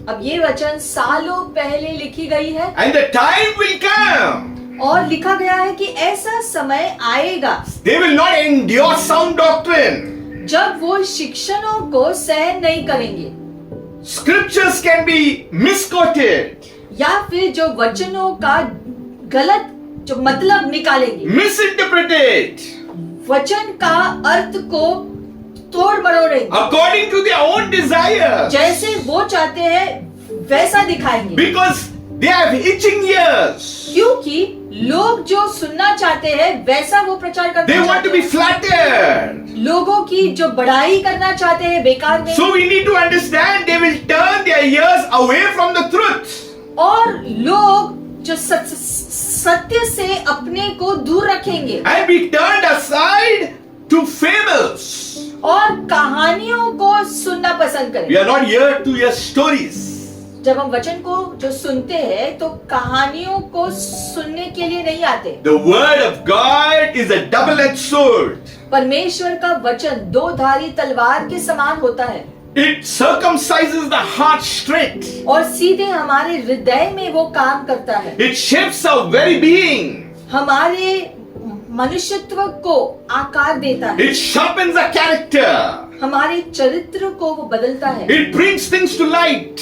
अब ये वचन सालों पहले लिखी गई है and the time will come. और लिखा गया है कि ऐसा समय आएगा They will not endure sound doctrine. जब वो शिक्षणों को सहन नहीं करेंगे, Scriptures can be misquoted, या फिर जो वचनों का गलत जो मतलब निकालेंगे, misinterpreted, वचन का अर्थ को तोड़ मरोड़ेंगे, according to their own desires, जैसे वो चाहते हैं वैसा दिखाएंगे। because they have itching ears. क्योंकि लोग जो सुनना चाहते हैं वैसा वो प्रचार करना They want चाहते to be हैं। flattered. लोगों की जो बड़ाई करना चाहते हैं बेकार में। So we need to understand they will turn their ears away from the truth. और लोग जो सत्य से अपने को दूर रखेंगे And be turned aside to fables. और कहानियों को सुनना पसंद करें। We are not here to hear stories. जब हम वचन को जो सुनते हैं तो कहानियों को सुनने के लिए नहीं आते। The word of God is a double-edged sword. परमेश्वर का वचन 2-धारी तलवार के समान होता है। It circumcises the heart straight. और सीधे हमारे हृदय में वो काम करता है। It shapes our very being. हमारे मनुष्यत्व को आकार देता है। It sharpens our character. हमारे चरित्र को वो बदलता है। It brings things to light.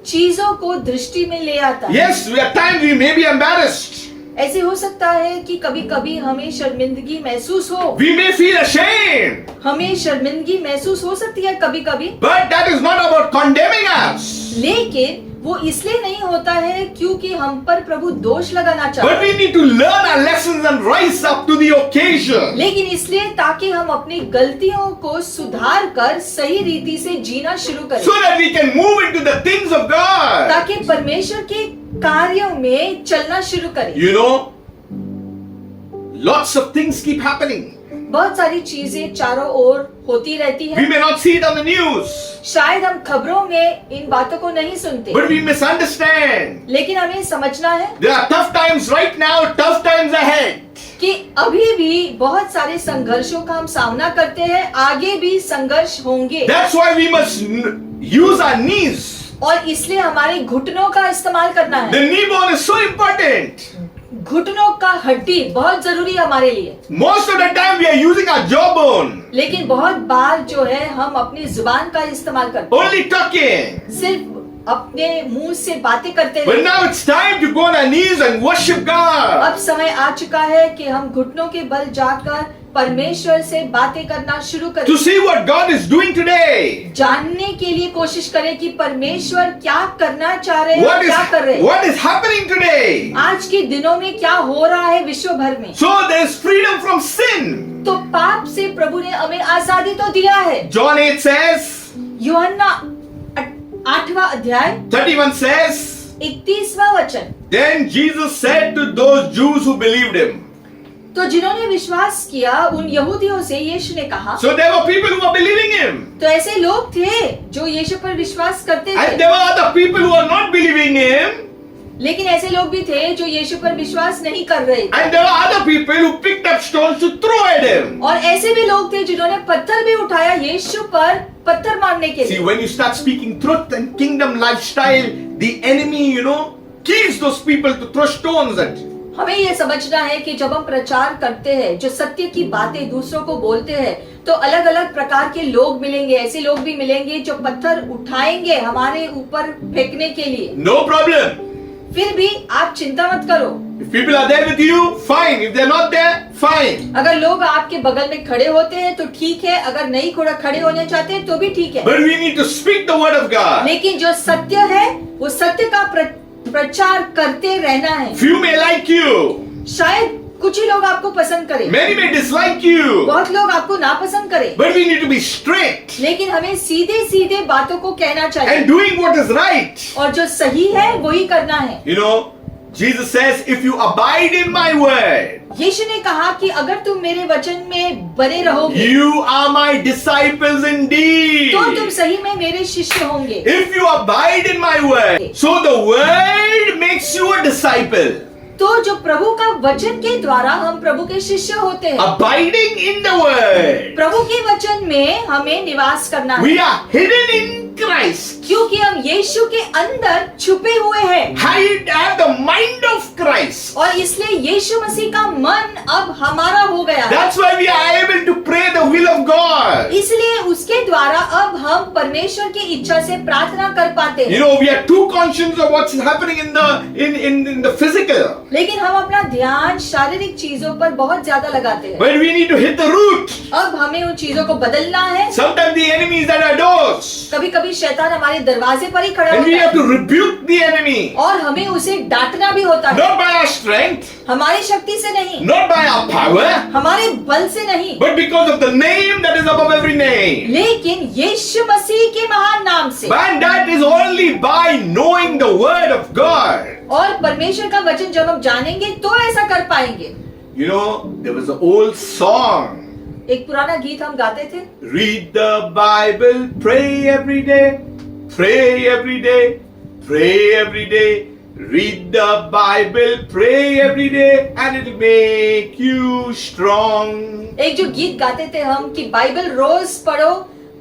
चीजों को दृष्टि में ले आता है। Yes, at times we may be embarrassed. ऐसे हो सकता है कि कभी कभी हमें शर्मिंदगी महसूस हो। We may feel ashamed. हमें शर्मिंदगी महसूस हो सकती है कभी कभी। But that is not about condemning us. लेकिन वो इसलिए नहीं होता है क्योंकि हम पर प्रभु दोष लगाना But चाहते we हैं, need to learn our lessons and rise up to the occasion. लेकिन इसलिए ताकि हम अपनी गलतियों को सुधार कर सही रीति से जीना शुरू करें, So that we can move into the things of God. ताकि परमेश्वर के कार्यों में चलना शुरू करें। You know, lots of things keep happening. बहुत सारी चीजें चारों ओर होती रहती We है। may not see it on the news, शायद हम खबरों में इन बातों को नहीं सुनते, but we misunderstand. लेकिन हमें समझना है There are tough times right now, tough times ahead. कि अभी भी बहुत सारे संघर्षों का हम सामना करते हैं, आगे भी संघर्ष होंगे। That's why we must use our knees. और इसलिए हमारे घुटनों का इस्तेमाल करना है। The knee bone is so important. घुटनों का हड्डी बहुत जरूरी है हमारे लिए, Most of the time we are using our jawbone, लेकिन बहुत बार जो है हम अपनी जुबान का इस्तेमाल करते हैं, only talking. सिर्फ अपने मुंह से बातें करते But हैं। now it's time to go on our knees and worship God. अब समय आ चुका है कि हम घुटनों के बल जाकर परमेश्वर से बातें करना शुरू करें, To see what God is doing today. जानने के लिए कोशिश करें कि परमेश्वर क्या करना चाह रहे हैं, क्या कर रहे हैं, What is happening today? आज के दिनों में क्या हो रहा है विश्व भर में। So there is freedom from sin. तो पाप से प्रभु ने हमें आजादी तो दिया है। John 8 says, यूहन्ना 8वां अध्याय 31 says, 31वां वचन, Then Jesus said to those Jews who believed him. तो जिन्होंने विश्वास किया उन यहूदियों से यीशु ने कहा। So there were people who were believing him. तो ऐसे लोग थे जो यीशु पर विश्वास करते And थे, there were other people who were not believing him. लेकिन ऐसे लोग भी थे जो यीशु पर विश्वास नहीं कर रहे थे। And there are other people who picked up stones to throw at him. और ऐसे भी लोग थे जिन्होंने पत्थर भी उठाया यीशु पर पत्थर मारने के See, लिए। when you start speaking truth and kingdom lifestyle, the enemy, kills those people to throw stones at you. हमें ये समझना है कि जब हम प्रचार करते हैं, जो सत्य की बातें दूसरों को बोलते हैं, तो अलग अलग प्रकार के लोग मिलेंगे। ऐसे लोग भी मिलेंगे जो पत्थर उठाएंगे हमारे ऊपर फेंकने के लिए। No problem. फिर भी आप चिंता मत करो। If people are there with you, fine. If they're not there, fine. अगर लोग आपके बगल में खड़े होते हैं तो ठीक है, अगर नहीं खड़े होने चाहते हैं तो भी ठीक है। But we need to speak the word of God. लेकिन जो सत्य है वो सत्य का प्रचार करते रहना है। Few may like you. शायद कुछ ही लोग आपको पसंद करें, Many may dislike you. बहुत लोग आपको नापसंद करें, But we need to be straight लेकिन हमें सीधे सीधे बातों को कहना चाहिए and doing what is right. और जो सही है वही करना है। Jesus says, if you abide in my word, यीशु ने कहा कि अगर तुम मेरे वचन में बने रहोगे you are my disciples indeed. तो तुम सही में मेरे शिष्य होंगे। If you abide in my word, so the word makes you a disciple. तो जो प्रभु का वचन के द्वारा हम प्रभु के शिष्य होते हैं। Abiding in the word. प्रभु के वचन में हमें निवास करना है, We are hidden in Christ. क्योंकि हम यीशु के अंदर छुपे हुए हैं Hide have the mind of Christ. और इसलिए यीशु मसीह का मन अब हमारा हो गया है। That's why we are able to pray the will of God. इसलिए उसके द्वारा अब हम परमेश्वर की इच्छा से प्रार्थना कर पाते हैं। We are too conscious of what's happening in the physical. लेकिन हम अपना ध्यान शारीरिक चीजों पर बहुत ज्यादा लगाते हैं। But we need to hit the root. अब हमें उन चीजों को बदलना है। Sometimes the enemy is at our doors. कभी कभी शैतान हमारे दरवाजे पर ही खड़ा And we होता have है to rebuke the enemy. और हमें उसे डांटना भी होता है, Not by our strength, हमारी शक्ति से नहीं, not by our power, हमारे बल से नहीं, but because of the name that is above every name. लेकिन यीशु मसीह के महान नाम से। And that is only by knowing the word of God. और परमेश्वर का वचन जब हम जानेंगे तो ऐसा कर पाएंगे। There was an old song. एक पुराना गीत हम गाते थे, Read the Bible, pray every day, pray every day, pray every day. Read the Bible, pray every day, and it'll make you strong. एक जो गीत गाते थे हम कि बाइबल रोज पढ़ो,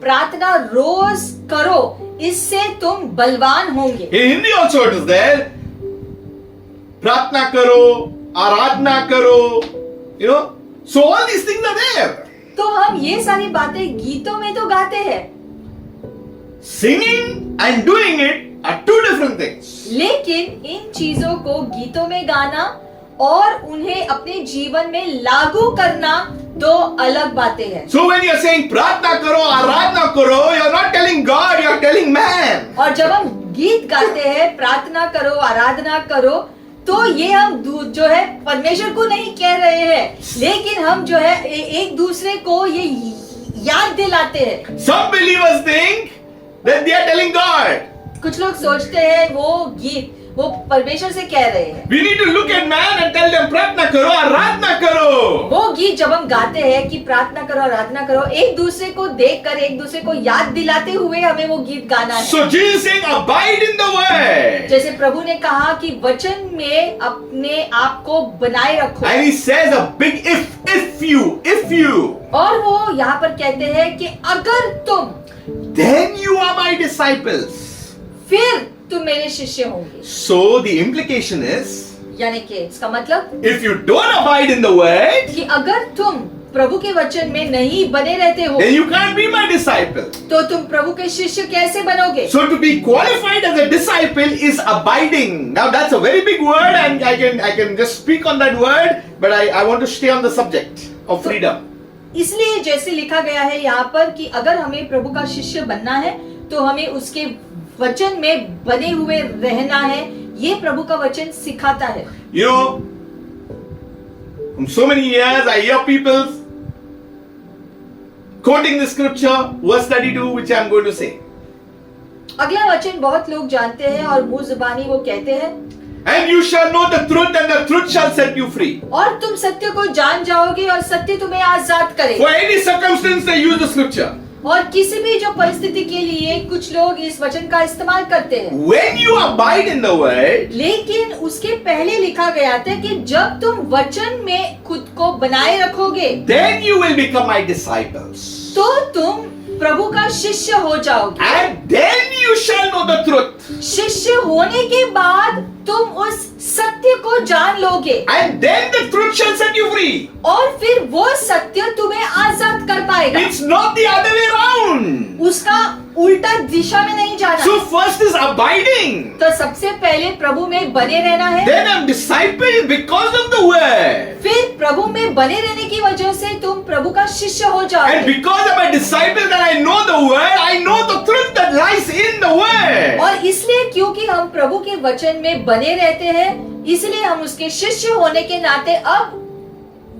प्रार्थना रोज करो, इससे तुम बलवान होंगे। In Hindi also it is there. प्रार्थना करो, आराधना करो, so all these things are there. तो हम ये सारी बातें गीतों में तो गाते हैं, Singing and doing it are two different things. लेकिन इन चीजों को गीतों में गाना और उन्हें अपने जीवन में लागू करना दो अलग बातें हैं। So when you are saying प्रार्थना करो, आराधना करो, you are not telling God, you are telling man. और जब हम गीत गाते हैं प्रार्थना करो, आराधना करो, तो ये हम जो है परमेश्वर को नहीं कह रहे हैं, लेकिन हम जो है एक दूसरे को ये याद दिलाते हैं। Some believers think that they are telling God. कुछ लोग सोचते हैं वो गीत वो परमेश्वर से कह रहे हैं। We need to look at man and tell them प्रार्थना करो, आराधना करो. वो गीत जब हम गाते हैं कि प्रार्थना करो, आराधना करो, एक दूसरे को देखकर एक दूसरे को याद दिलाते हुए हमें वो गीत गाना है। So Jesus is saying abide in the word. जैसे प्रभु ने कहा कि वचन में अपने आप को बनाए रखो, And he says a big if you. और वो यहाँ पर कहते हैं कि अगर तुम, Then you are my disciples. फिर तुम मेरे शिष्य होंगे। So the implication is, यानी कि इसका मतलब if you don't abide in the word, कि अगर तुम प्रभु के वचन में नहीं बने रहते हो then you can't be my disciple. तो तुम प्रभु के शिष्य कैसे बनोगे? So to be qualified as a disciple is abiding. Now that's a very big word, and I can just speak on that word, but I want to stay on the subject of freedom. इसलिए जैसे लिखा गया है यहाँ पर कि अगर हमें प्रभु का शिष्य बनना है तो हमें उसके वचन में बने हुए रहना है, ये प्रभु का वचन सिखाता है। From so many years I hear people quoting the scripture, verse 32, which I am going to say. अगला वचन बहुत लोग जानते हैं और मुंह जुबानी वो कहते हैं, And you shall know the truth, and the truth shall set you free. और तुम सत्य को जान जाओगे और सत्य तुम्हें आजाद करेगा। For any circumstance they use the scripture. और किसी भी जो परिस्थिति के लिए कुछ लोग इस वचन का इस्तेमाल करते हैं, when you abide in the word, लेकिन उसके पहले लिखा गया था कि जब तुम वचन में खुद को बनाए रखोगे then you will become my disciples. तो तुम प्रभु का शिष्य हो जाओगे। And then you shall know the truth. शिष्य होने के बाद तुम उस सत्य को जान लोगे And then the truth shall set you free. और फिर वो सत्य तुम्हें आजाद कर पाएगा। It's not the other way around. उसका उल्टा दिशा में नहीं जाना। So first is abiding. तो सबसे पहले प्रभु में बने रहना है, Then I'm disciple because of the word. फिर प्रभु में बने रहने की वजह से तुम प्रभु का शिष्य हो And जाओगे। because I'm a disciple that I know the word, I know the truth that lies in the word. और इसलिए क्योंकि हम प्रभु के वचन में बने रहते हैं, इसलिए हम उसके शिष्य होने के नाते अब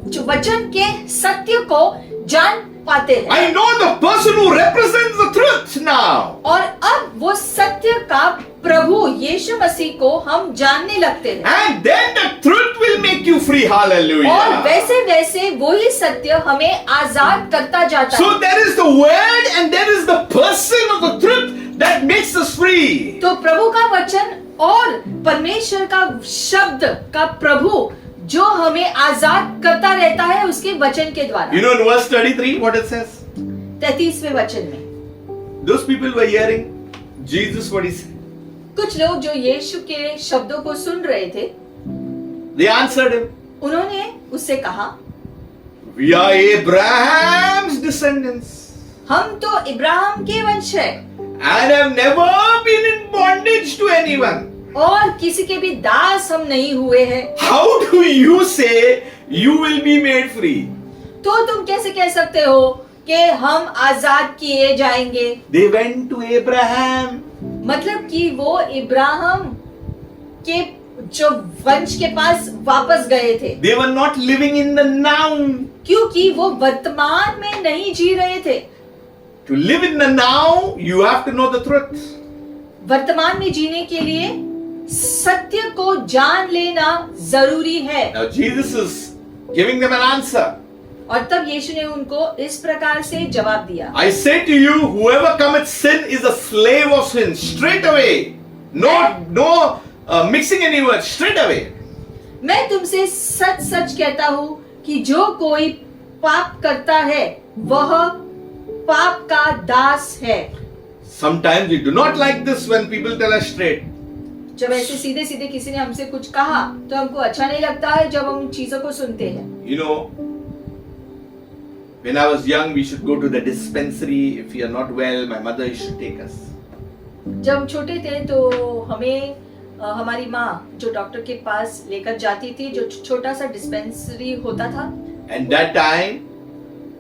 जो वचन के सत्य को जान पाते हैं। I know the person who represents the truth now. और अब वो सत्य का प्रभु यीशु मसीह को हम जानने लगते हैं। And then the truth will make you free. और Hallelujah. वैसे वैसे वही सत्य हमें आजाद करता जाता So है। there is the word and there is the person of the truth that makes us free. तो प्रभु का वचन और परमेश्वर का शब्द का प्रभु जो हमें आजाद करता रहता है उसके वचन के द्वारा। You know in verse 33 what it says? 33वें वचन में Those people were hearing Jesus what he said. कुछ लोग जो यीशु के शब्दों को सुन रहे थे, They answered him, उन्होंने उससे कहा, we are Abraham's descendants हम तो इब्राहिम के वंश है and have never been in bondage to anyone. और किसी के भी दास हम नहीं हुए हैं। How do you say you will be made free? तो तुम कैसे कह सकते हो कि हम आजाद किए जाएंगे? They went to Abraham. मतलब कि वो इब्राहिम के जो वंश के पास वापस गए थे, They were not living in the now. क्योंकि वो वर्तमान में नहीं जी रहे थे। To live in the now, you have to know the truth. वर्तमान में जीने के लिए सत्य को जान लेना जरूरी है। Now Jesus is giving them an answer. और तब यीशु ने उनको इस प्रकार से जवाब दिया, I say to you, whoever commits sin is a slave of sin. Straight away. No mixing any words. Straight away. मैं तुमसे सच सच कहता हूँ कि जो कोई पाप करता है वह पाप का दास है। Sometimes we do not like this when people tell us straight. जब ऐसे सीधे सीधे किसी ने हमसे कुछ कहा तो हमको अच्छा नहीं लगता है जब हम उन चीजों को सुनते हैं। You know, when I was young, we should go to the dispensary. If we are not well, my mother used to take us. जब हम छोटे थे तो हमें हमारी माँ जो डॉक्टर के पास लेकर जाती थी, जो छोटा सा डिस्पेंसरी होता था। And that time,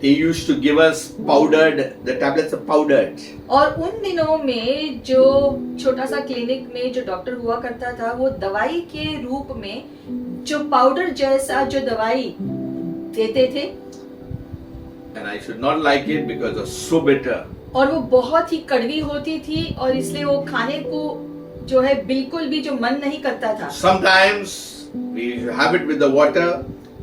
they used to give us powdered, the tablets are powdered. और उन दिनों में जो छोटा सा क्लिनिक में जो डॉक्टर हुआ करता था, वो दवाई के रूप में जो पाउडर जैसा जो दवाई देते थे। And I should not like it because it was so bitter. और वो बहुत ही कड़वी होती थी और इसलिए वो खाने को जो है बिल्कुल भी जो मन नहीं करता था। Sometimes we have it with the water.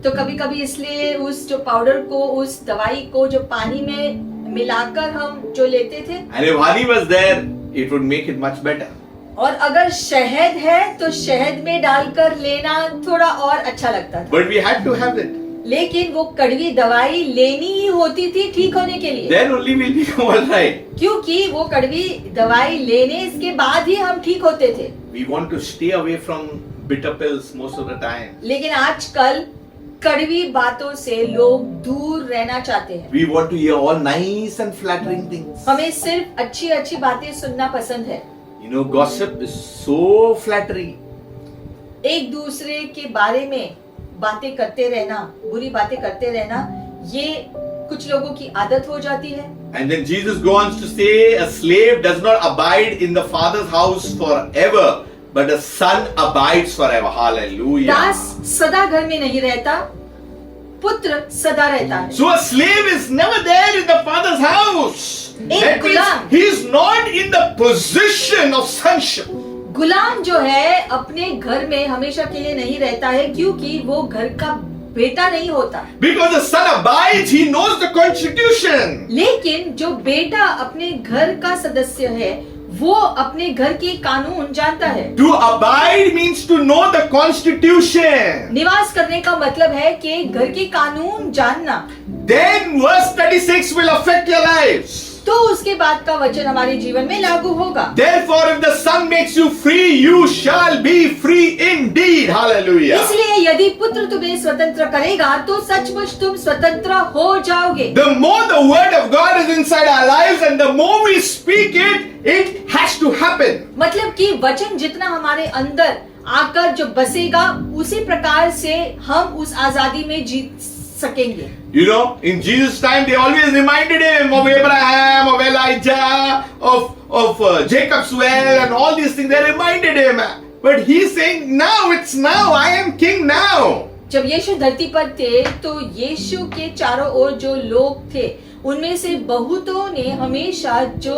तो कभी कभी इसलिए उस जो पाउडर को, उस दवाई को जो पानी में मिलाकर हम जो लेते थे, And if honey was there, it would make it much better. और अगर शहद है तो शहद में डालकर लेना थोड़ा और अच्छा लगता था। But we had to have it. लेकिन वो कड़वी दवाई लेनी ही होती थी ठीक होने के लिए, Then only we'll become all right. क्योंकि वो कड़वी दवाई लेने के बाद ही हम ठीक होते थे। We want to stay away from bitter pills most of the time. लेकिन आजकल कड़वी बातों से लोग दूर रहना चाहते हैं। We want to hear all nice and flattering things. हमें सिर्फ अच्छी अच्छी बातें सुनना पसंद है। You know, gossip is so flattering. एक दूसरे के बारे में बातें करते रहना, बुरी बातें करते रहना, ये कुछ लोगों की आदत हो जाती है। And then Jesus goes on to say, a slave does not abide in the father's house forever, but a son abides forever. Hallelujah. दास सदा घर में नहीं रहता, पुत्र सदा रहता है। So a slave is never there in the father's house. That Ghulam. means he is not in the position of sonship. गुलाम जो है अपने घर में हमेशा के लिए नहीं रहता है, क्योंकि वो घर का बेटा नहीं होता। Because the son abides, he knows the constitution. लेकिन जो बेटा अपने घर का सदस्य है वो अपने घर के कानून जानता है। To abide means to know the constitution. निवास करने का मतलब है कि घर के कानून जानना। Then verse 36 will affect your lives. तो उसके बाद का वचन हमारे जीवन में लागू होगा। Therefore, if the Son makes you free, you shall be free indeed. Hallelujah. इसलिए यदि पुत्र तुम्हें स्वतंत्र करेगा तो सचमुच तुम स्वतंत्र हो जाओगे। The more the word of God is inside our lives and the more we speak it, it has to happen. मतलब कि वचन जितना हमारे अंदर आकर जो बसेगा उसी प्रकार से हम उस आजादी में जीत सकेंगे। You know, in Jesus' time, they always reminded him of Abraham, of Elijah, of Jacob's well, and all these things. They reminded him. But he's saying, now, it's now. I am king now. जब यीशु धरती पर थे तो यीशु के चारों ओर जो लोग थे उनमें से बहुतों ने हमेशा जो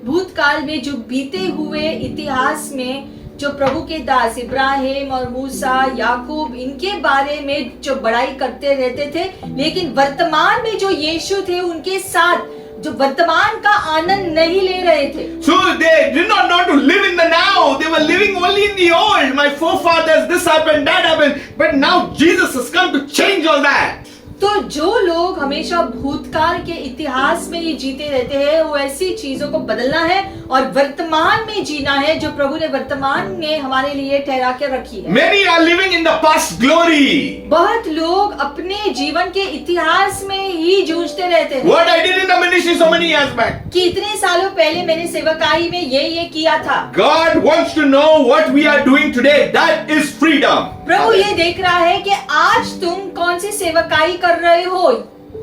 भूतकाल में जो बीते हुए इतिहास में जो प्रभु के दास इब्राहिम और मूसा याकूब इनके बारे में जो बड़ाई करते रहते थे, लेकिन वर्तमान में जो यीशु थे उनके साथ जो वर्तमान का आनंद नहीं ले रहे थे। So they did not know to live in the now. They were living only in the old. My forefathers, this happened, that happened. But now Jesus has come to change all that. तो जो लोग हमेशा भूतकाल के इतिहास में ही जीते रहते हैं वो ऐसी चीजों को बदलना है और वर्तमान में जीना है जो प्रभु ने वर्तमान में हमारे लिए ठहरा के रखी है। Many are living in the past glory. बहुत लोग अपने जीवन के इतिहास में ही जूझते रहते हैं। What I did in the ministry so many years back. कि इतने सालों पहले मैंने सेवकाई में ये किया था। God wants to know what we are doing today. That is freedom. प्रभु ये देख रहा है कि आज तुम कौन सी सेवकाई कर रहे हो,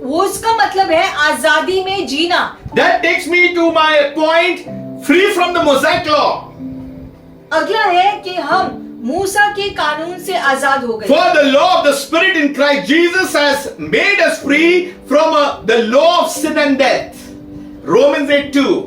वो उसका मतलब है आजादी में जीना। That takes me to my point, free from the Mosaic law. अगला है कि हम मूसा के कानून से आजाद हो गए। For the law of the Spirit in Christ Jesus has made us free from the law of sin and death. Romans 8:2.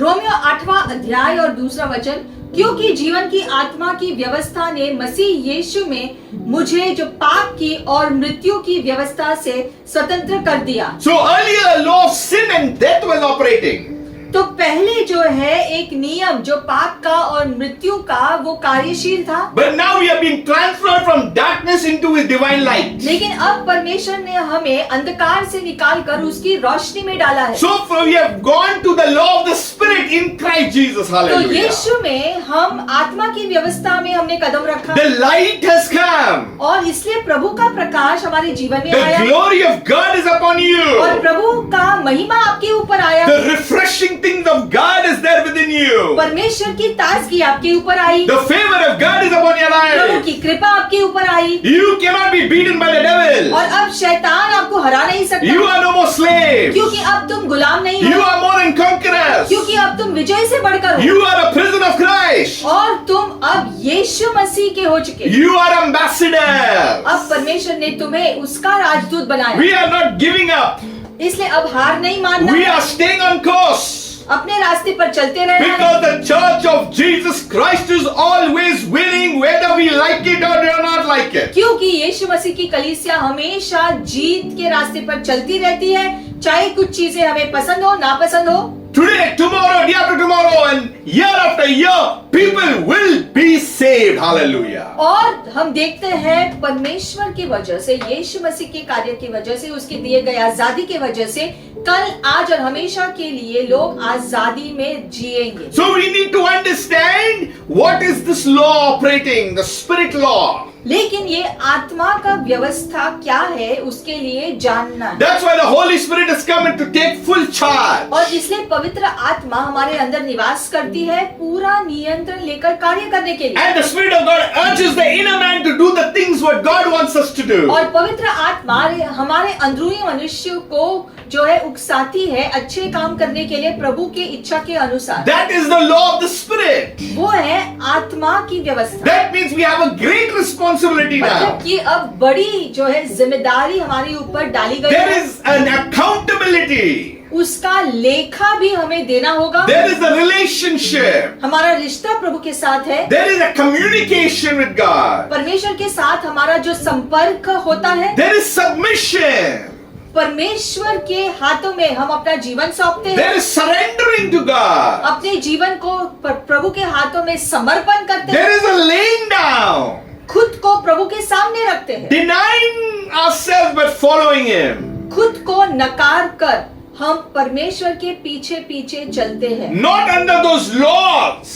Romeo 8वां अध्याय और दूसरा वचन, क्योंकि जीवन की आत्मा की व्यवस्था ने मसीह यीशु में मुझे जो पाप की और मृत्यु की व्यवस्था से स्वतंत्र कर दिया। So earlier a law of sin and death was operating. तो पहले जो है एक नियम जो पाप का और मृत्यु का वो कार्यशील था। But now we are being transferred from darkness into His divine light. लेकिन अब परमेश्वर ने हमें अंधकार से निकालकर उसकी रोशनी में डाला है। So we have gone to the law of the Spirit in Christ Jesus. तो Hallelujah. यीशु में हम आत्मा की व्यवस्था में हमने कदम रखा The light has come. और इसलिए प्रभु का प्रकाश हमारे जीवन में The आया glory of God is upon और you. प्रभु का महिमा आपके ऊपर आया। The refreshing things of God is there within you. परमेश्वर की ताजगी आपके ऊपर आई। The favor of God is upon your Prabhu life. की कृपा आपके ऊपर आई You cannot be beaten by the devil. और अब शैतान आपको हरा नहीं सकता You are no more slaves. क्योंकि अब तुम गुलाम नहीं You हो, are more than conquerors. क्योंकि अब तुम विजय से बढ़कर हो You are a prisoner of Christ. और तुम अब यीशु मसीह के हो चुके। You are ambassadors. अब परमेश्वर ने तुम्हें उसका राजदूत बनाया। We are not giving up. इसलिए अब हार नहीं मानना We है, are staying on course. अपने रास्ते पर चलते रहना है। Because the church of Jesus Christ is always winning whether we like it or do not like it. क्योंकि यीशु मसीह की कलीसिया हमेशा जीत के रास्ते पर चलती रहती है, चाहे कुछ चीजें हमें पसंद हो ना पसंद हो। Today, tomorrow, day after tomorrow, and year after year, people will be saved. Hallelujah. और हम देखते हैं परमेश्वर की वजह से, यीशु मसीह के कार्य की वजह से, उसके दिए गए आजादी की वजह से कल आज और हमेशा के लिए लोग आजादी में जिएंगे। So we need to understand what is this law operating, the spirit law. लेकिन ये आत्मा का व्यवस्था क्या है उसके लिए जानना है। That's why the Holy Spirit is coming to take full charge. और इसलिए पवित्र आत्मा हमारे अंदर निवास करती है पूरा नियंत्रण लेकर कार्य करने के लिए। And the Spirit of God urges the inner man to do the things what God wants us to do. और पवित्र आत्मा हमारे अंदरूनी मनुष्य को जो है उकसाती है अच्छे काम करने के लिए प्रभु की इच्छा के अनुसार। That is the law of the Spirit. वो है आत्मा की व्यवस्था। That means we have a great responsibility now. मतलब कि अब बड़ी जो है जिम्मेदारी हमारे ऊपर डाली गई There है। is an accountability. उसका लेखा भी हमें देना होगा। There is a relationship. हमारा रिश्ता प्रभु के साथ है, There is a communication with God. परमेश्वर के साथ हमारा जो संपर्क होता है, There is submission. परमेश्वर के हाथों में हम अपना जीवन सौंपते हैं, There is surrendering to God. अपने जीवन को प्रभु के हाथों में समर्पण करते There हैं, is a laying down. खुद को प्रभु के सामने रखते हैं, Denying ourselves but following Him. खुद को नकार कर हम परमेश्वर के पीछे पीछे चलते हैं, Not under those laws,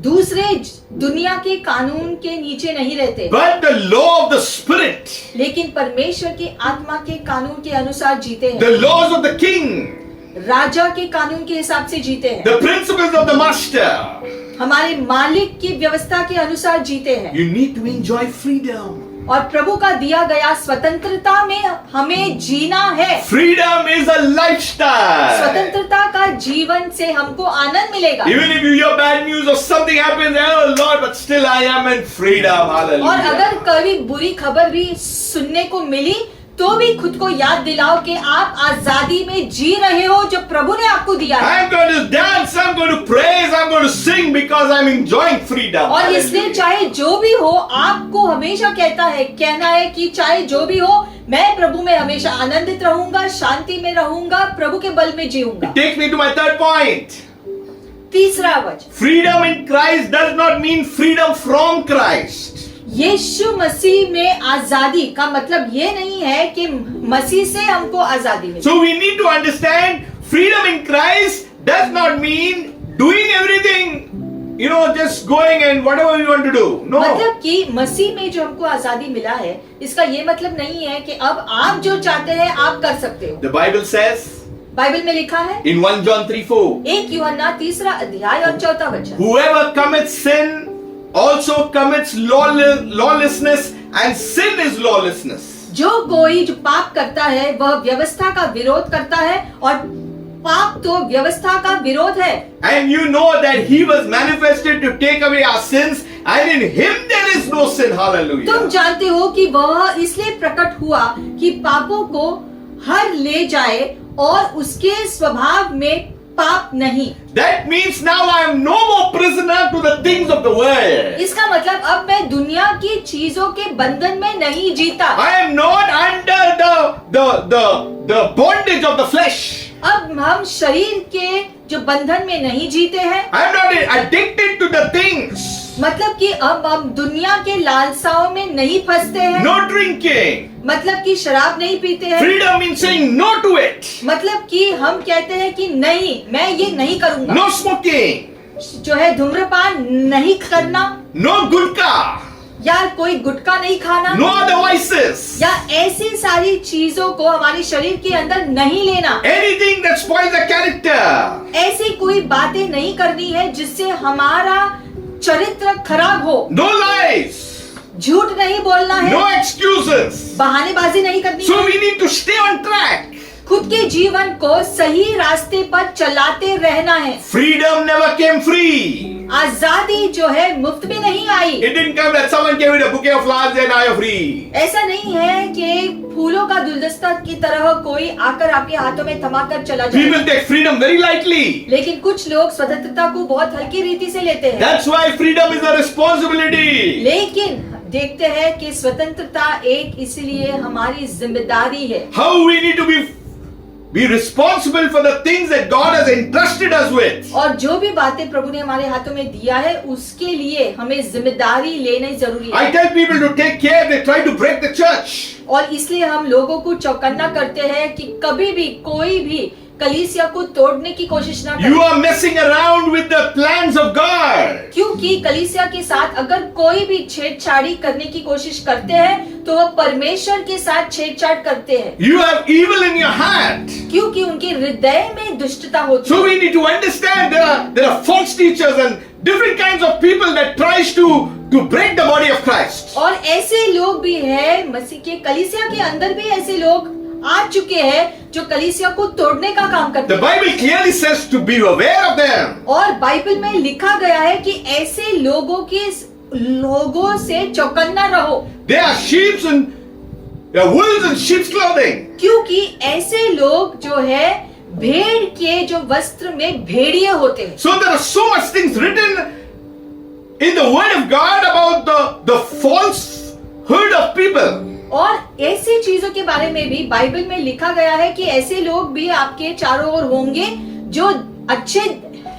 दूसरे दुनिया के कानून के नीचे नहीं रहते, but the law of the Spirit. लेकिन परमेश्वर की आत्मा के कानून के अनुसार जीते हैं, The laws of the King. राजा के कानून के हिसाब से जीते हैं, The principles of the Master. हमारे मालिक की व्यवस्था के अनुसार जीते हैं, You need to enjoy freedom. और प्रभु का दिया गया स्वतंत्रता में हमें जीना है। Freedom is a lifestyle. स्वतंत्रता का जीवन से हमको आनंद मिलेगा, Even if you hear bad news or something happens, oh Lord, but still I am in freedom. और Hallelujah. अगर कभी बुरी खबर भी सुनने को मिली तो भी खुद को याद दिलाओ कि आप आजादी में जी रहे हो जो प्रभु ने आपको दिया है, I'm going to dance, I'm going to praise, I'm going to sing because I'm enjoying freedom. और इसलिए Hallelujah. चाहे जो भी हो आपको हमेशा कहना है कि चाहे जो भी हो मैं प्रभु में हमेशा आनंदित रहूंगा, शांति में रहूंगा, प्रभु के बल में जीऊंगा। It takes me to my third point. तीसरा वचन, Freedom in Christ does not mean freedom from Christ. यीशु मसीह में आजादी का मतलब ये नहीं है कि मसीह से हमको आजादी मिले। So we need to understand freedom in Christ does not mean doing everything, just going and whatever we want to do. No. मतलब कि मसीह में जो हमको आजादी मिला है, इसका ये मतलब नहीं है कि अब आप जो चाहते हैं आप कर सकते हो। The Bible says बाइबल में लिखा है in 1 John 3:4, 1 यूहन्ना 3 अध्याय और 4 वचन, whoever commits sin also commits lawlessness, and sin is lawlessness. जो कोई जो पाप करता है वह व्यवस्था का विरोध करता है और पाप तो व्यवस्था का विरोध है। And you know that he was manifested to take away our sins, and in him there is no sin. Hallelujah. तुम जानते हो कि वह इसलिए प्रकट हुआ कि पापों को हर ले जाए और उसके स्वभाव में पाप नहीं। That means now I am no more prisoner to the things of the world. इसका मतलब अब मैं दुनिया की चीजों के बंधन में नहीं जीता। I am not under the bondage of the flesh. अब हम शरीर के जो बंधन में नहीं जीते हैं, I am not addicted to the things. मतलब कि अब हम दुनिया के लालसाओं में नहीं फंसते हैं, No drinking. मतलब कि शराब नहीं पीते हैं, Freedom means saying no to it. मतलब कि हम कहते हैं कि नहीं मैं ये नहीं करूंगा, No smoking. जो है धूम्रपान नहीं करना, No gulka. या कोई गुटखा नहीं खाना, No other vices. या ऐसी सारी चीजों को हमारे शरीर के अंदर नहीं लेना, Anything that spoils the character. ऐसी कोई बातें नहीं करनी है जिससे हमारा चरित्र खराब हो, No lies. झूठ नहीं बोलना है, No excuses. बहानेबाजी नहीं करनी So है, we need to stay on track. खुद के जीवन को सही रास्ते पर चलाते रहना है। Freedom never came free. आजादी जो है मुफ्त में नहीं आई। It didn't come that someone gave you a bouquet of flowers and now you're free. ऐसा नहीं है कि फूलों का गुलदस्ता की तरह कोई आकर आपके हाथों में थमाकर चला जाए। People take freedom very lightly. लेकिन कुछ लोग स्वतंत्रता को बहुत हल्की रीति से लेते हैं। That's why freedom is a responsibility. लेकिन देखते हैं कि स्वतंत्रता एक इसलिए हमारी जिम्मेदारी है। How we need to be responsible for the things that God has entrusted us with. और जो भी बातें प्रभु ने हमारे हाथों में दिया है उसके लिए हमें जिम्मेदारी लेना जरूरी है। I tell people to take care. They try to break the church. और इसलिए हम लोगों को चौकन्ना करते हैं कि कभी भी कोई भी कलीसिया को तोड़ने की कोशिश ना You करें, are messing around with the plans of God. क्योंकि कलीसिया के साथ अगर कोई भी छेड़छाड़ी करने की कोशिश करते हैं तो वह परमेश्वर के साथ छेड़छाड़ करते हैं, You have evil in your heart. क्योंकि उनके हृदय में दुष्टता होती So है। we need to understand there are false teachers and different kinds of people that tries to break the body of Christ. और ऐसे लोग भी हैं, मसीह के कलीसिया के अंदर भी ऐसे लोग आ चुके हैं जो कलीसिया को तोड़ने का काम करते The हैं। Bible clearly says to be aware of them. और बाइबल में लिखा गया है कि ऐसे लोगों से चौकन्ना रहो, They are sheep and wolves in sheep's clothing. क्योंकि ऐसे लोग जो है भेड़ के जो वस्त्र में भेड़िए होते हैं। So there are so much things written in the word of God about the falsehood of people. और ऐसी चीजों के बारे में भी बाइबल में लिखा गया है कि ऐसे लोग भी आपके चारों ओर होंगे जो अच्छे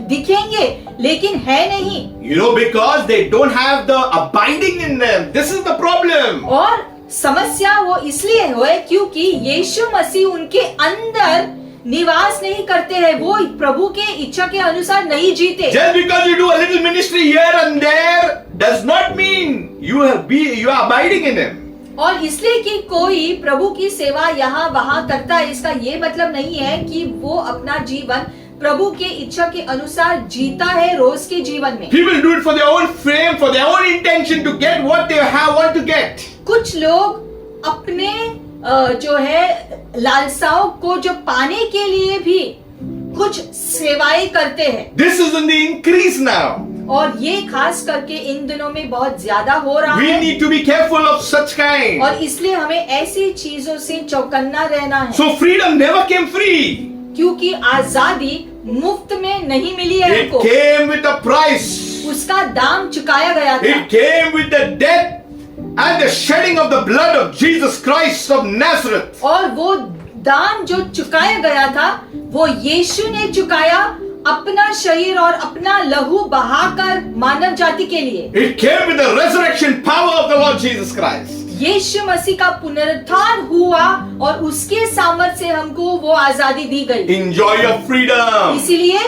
दिखेंगे लेकिन है नहीं। You know, because they don't have the abiding in them. This is the problem. और समस्या वो इसलिए है क्योंकि यीशु मसीह उनके अंदर निवास नहीं करते हैं, वो प्रभु के इच्छा के अनुसार नहीं जीते। Just because you do a little ministry here and there does not mean you are abiding in him. और इसलिए कि कोई प्रभु की सेवा यहाँ वहाँ करता है, इसका ये मतलब नहीं है कि वो अपना जीवन प्रभु के इच्छा के अनुसार जीता है रोज के जीवन में। People do it for their own fame, for their own intention to get what they want to get. कुछ लोग अपने जो है लालसाओं को जो पाने के लिए भी कुछ सेवाएं करते हैं। This is in the increase now. और ये खास करके इन दिनों में बहुत ज्यादा हो रहा We है। need to be careful of such kind. और इसलिए हमें ऐसी चीजों से चौकन्ना रहना है। So freedom never came free. क्योंकि आजादी मुफ्त में नहीं मिली है It हमको, came with a price. उसका दाम चुकाया गया था। It came with the death and the shedding of the blood of Jesus Christ of Nazareth. और वो दाम जो चुकाया गया था वो यीशु ने चुकाया अपना शरीर और अपना लहू बहाकर मानव जाति के लिए। It came with the resurrection power of the Lord Jesus Christ. यीशु मसीह का पुनरुत्थान हुआ और उसके सामर्थ्य से हमको वो आजादी दी गई। Enjoy your freedom. इसीलिए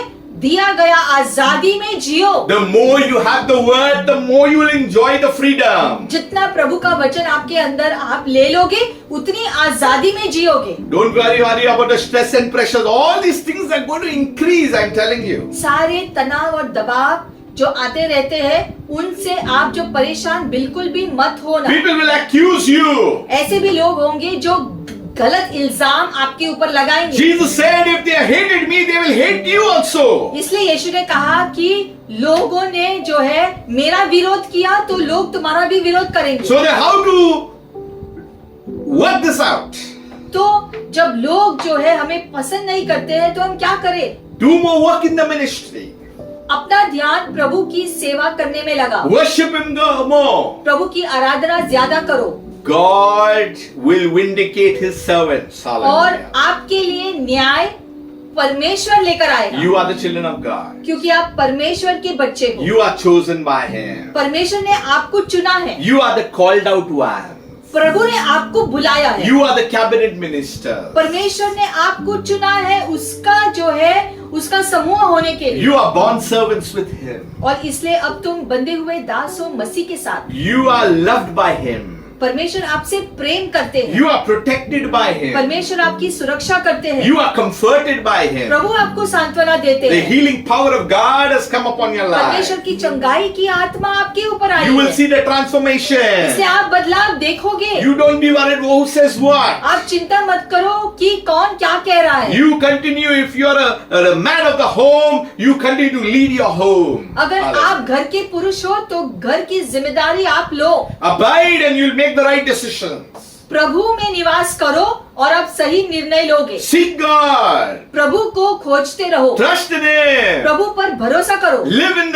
दिया गया आजादी में जियो। The more you have the word, the more you will enjoy the freedom. जितना प्रभु का वचन आपके अंदर आप ले लोगे उतनी आजादी में जियोगे। Don't worry about the stress and pressures. All these things are going to increase, I'm telling you. सारे तनाव और दबाव जो आते रहते हैं उनसे आप जो परेशान बिल्कुल भी मत होना। People will accuse you. ऐसे भी लोग होंगे जो गलत इल्जाम आपके ऊपर लगाएंगे। Jesus said, if they hated me, they will hate you also. इसलिए यीशु ने कहा कि लोगों ने जो है मेरा विरोध किया तो लोग तुम्हारा भी विरोध करेंगे। So then how to work this out? तो जब लोग जो है हमें पसंद नहीं करते हैं तो हम क्या करें? Do more work in the ministry. अपना ध्यान प्रभु की सेवा करने में लगाओ। Worship him more. प्रभु की आराधना ज्यादा करो। God will vindicate his servants. और Hallelujah. आपके लिए न्याय परमेश्वर लेकर आएगा। You are the children of God. क्योंकि आप परमेश्वर के बच्चे हो। You are chosen by him. परमेश्वर ने आपको चुना है। You are the called out one. प्रभु ने आपको बुलाया है। You are the cabinet minister. परमेश्वर ने आपको चुना है उसका जो है उसका समूह होने के लिए। You are bond servants with him. और इसलिए अब तुम बंधे हुए दास हो मसीह के साथ। You are loved by him. परमेश्वर आपसे प्रेम करते हैं। You are protected by him. परमेश्वर आपकी सुरक्षा करते हैं। You are comforted by him. प्रभु आपको सांत्वना देते The हैं। healing power of God has come upon your life. परमेश्वर की चंगाई की आत्मा आपके ऊपर आई You will है। see the transformation. इससे आप बदलाव देखोगे। You don't be worried who says what. आप चिंता मत करो कि कौन क्या कह रहा है। You continue, if you are a man of the home, you continue to lead your home. अगर आप घर के पुरुष हो तो घर की जिम्मेदारी आप लो। Abide and you'll make the right decisions. प्रभु में निवास करो और आप सही निर्णय लोगे। Seek God. प्रभु को खोजते रहो। Trust in him. प्रभु पर भरोसा करो Live in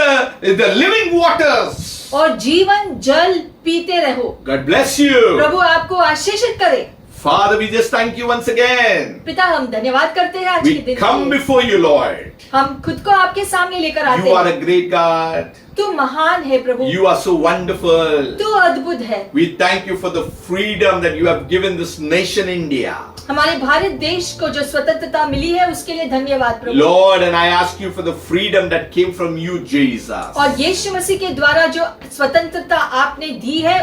the living waters. और जीवन जल पीते रहो। God bless you. प्रभु आपको आशीषित करे। Father, we just thank you once again. पिता हम धन्यवाद करते हैं आज के We दिन come के लिए। before you, Lord. हम खुद को आपके सामने लेकर आते You are हैं। a great God. तू महान है प्रभु। You are so wonderful. तू अद्भुत है। We thank you for the freedom that you have given this nation, India. हमारे भारत देश को जो स्वतंत्रता मिली है उसके लिए धन्यवाद प्रभु। Lord, and I ask you for the freedom that came from you, Jesus. और यीशु मसीह के द्वारा जो स्वतंत्रता आपने दी है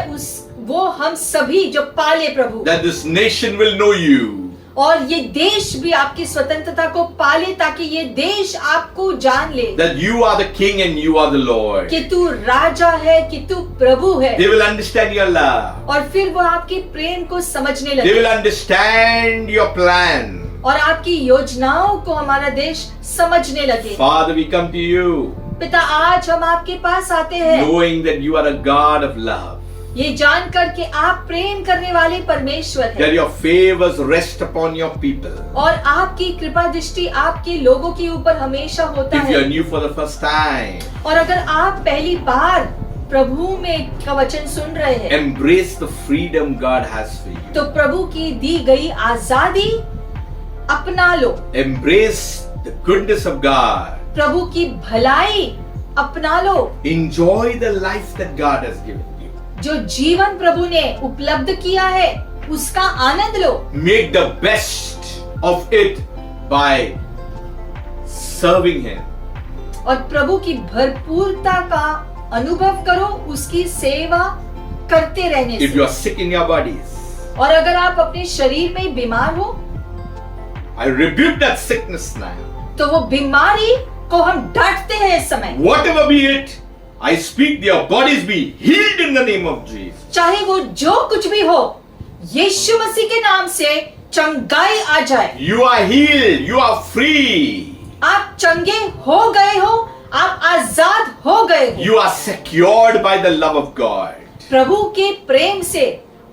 वो हम सभी जो पाले प्रभु। That this nation will know you. और ये देश भी आपकी स्वतंत्रता को पाले ताकि ये देश आपको जान ले That you are the King and you are the Lord. कि तू राजा है, कि तू प्रभु है। They will understand your love. और फिर वो आपके प्रेम को समझने They लगे will understand your plan. और आपकी योजनाओं को हमारा देश समझने लगे। Father, we come to you पिता आज हम आपके पास आते हैं knowing that you are a God of love. ये जानकर कि आप प्रेम करने वाले परमेश्वर that हैं your favors rest upon your people. और आपकी कृपा दृष्टि आपके लोगों के ऊपर हमेशा होता If you है। are new for the first time, और अगर आप पहली बार प्रभु में का वचन सुन रहे हैं embrace the freedom God has for you. तो प्रभु की दी गई आजादी अपना लो, Embrace the goodness of God. प्रभु की भलाई अपना लो, Enjoy the life that God has given you. जो जीवन प्रभु ने उपलब्ध किया है उसका आनंद लो Make the best of it by serving Him. और प्रभु की भरपूरता का अनुभव करो उसकी सेवा करते रहने If से। you are sick in your bodies, और अगर आप अपने शरीर में बीमार हो I rebuke that sickness now. तो वो बीमारी को हम डांटते हैं इस समय, Whatever be it, I speak their bodies be healed in the name of Jesus. चाहे वो जो कुछ भी हो यीशु मसीह के नाम से चंगाई आ जाए। You are healed. You are free. आप चंगे हो गए हो, आप आजाद हो गए हो। You are secured by the love of God. प्रभु के प्रेम से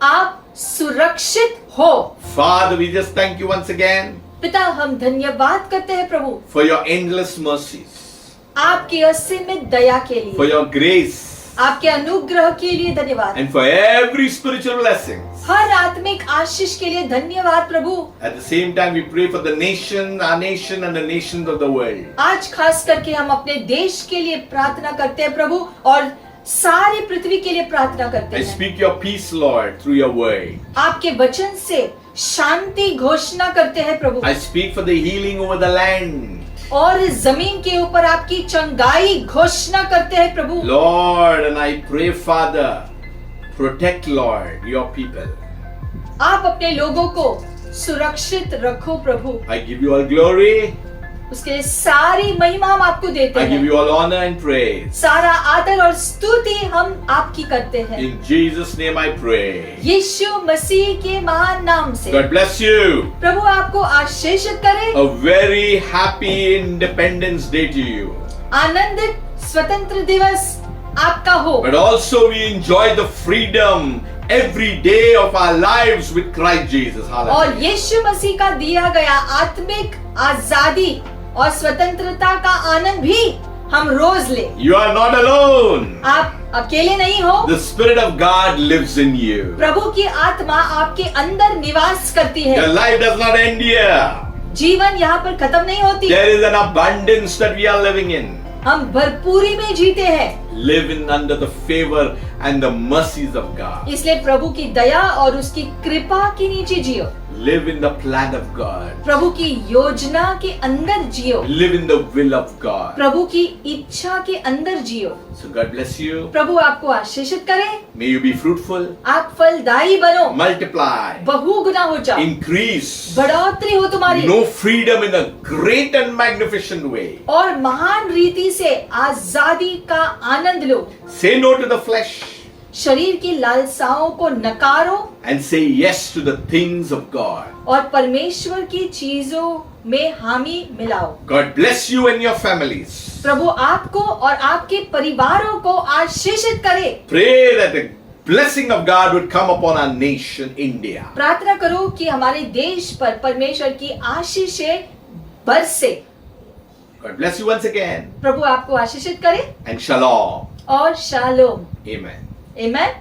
आप सुरक्षित हो। Father, we just thank you once again पिता हम धन्यवाद करते हैं प्रभु for your endless mercies, आपकी असीमित दया के for लिए, your grace, आपके अनुग्रह के लिए धन्यवाद, and for every spiritual blessing. हर आत्मिक आशीष के लिए धन्यवाद प्रभु। At the same time, we pray for the nation, our nation, and the nations of the world. आज खास करके हम अपने देश के लिए प्रार्थना करते हैं प्रभु और सारी पृथ्वी के लिए प्रार्थना करते I हैं। speak your peace, Lord, through your word. आपके वचन से शांति घोषणा करते हैं प्रभु I speak for the healing over the land. और इस जमीन के ऊपर आपकी चंगाई घोषणा करते हैं प्रभु। Lord, and I pray, Father, protect, Lord, your people. आप अपने लोगों को सुरक्षित रखो प्रभु। I give you all glory. उसके लिए सारी महिमा हम आपको देते I give हैं, you all honor and praise. सारा आदर और स्तुति हम आपकी करते हैं। In Jesus' name I pray. यीशु मसीह के महान नाम से God bless you. प्रभु आपको आशीषित करे। A very happy Independence Day to you. आनंदित स्वतंत्र दिवस आपका हो। But also we enjoy the freedom every day of our lives with Christ Jesus. और Hallelujah. यीशु मसीह का दिया गया आत्मिक आजादी और स्वतंत्रता का आनंद भी हम रोज ले। You are not alone. आप अकेले नहीं हो, The Spirit of God lives in you. प्रभु की आत्मा आपके अंदर निवास करती है। Your life does not end here. जीवन यहाँ पर खत्म नहीं होती, There is an abundance that we are living in. हम भरपूरी में जीते हैं। Live in under the favor and the mercies of God. इसलिए प्रभु की दया और उसकी कृपा के नीचे जियो, Live in the plan of God. प्रभु की योजना के अंदर जियो, Live in the will of God. प्रभु की इच्छा के अंदर जियो। So God bless you. प्रभु आपको आशीषित करे, May you be fruitful, आप फलदायी बनो, multiply, बहुगुना हो जाओ, increase, बढ़ोतरी हो तुम्हारी know freedom in a great and magnificent way. और महान रीति से आजादी का आनंद लो। Say no to the flesh शरीर की लालसाओं को नकारो and say yes to the things of God. और परमेश्वर की चीजों में हामी मिलाओ। God bless you and your families. प्रभु आपको और आपके परिवारों को आशीषित करे। Pray that the blessing of God would come upon our nation, India. प्रार्थना करो कि हमारे देश पर परमेश्वर की आशीषें बरसे। God bless you once again. प्रभु आपको आशीषित करे And shalom. और शालोम। Amen. आमेन।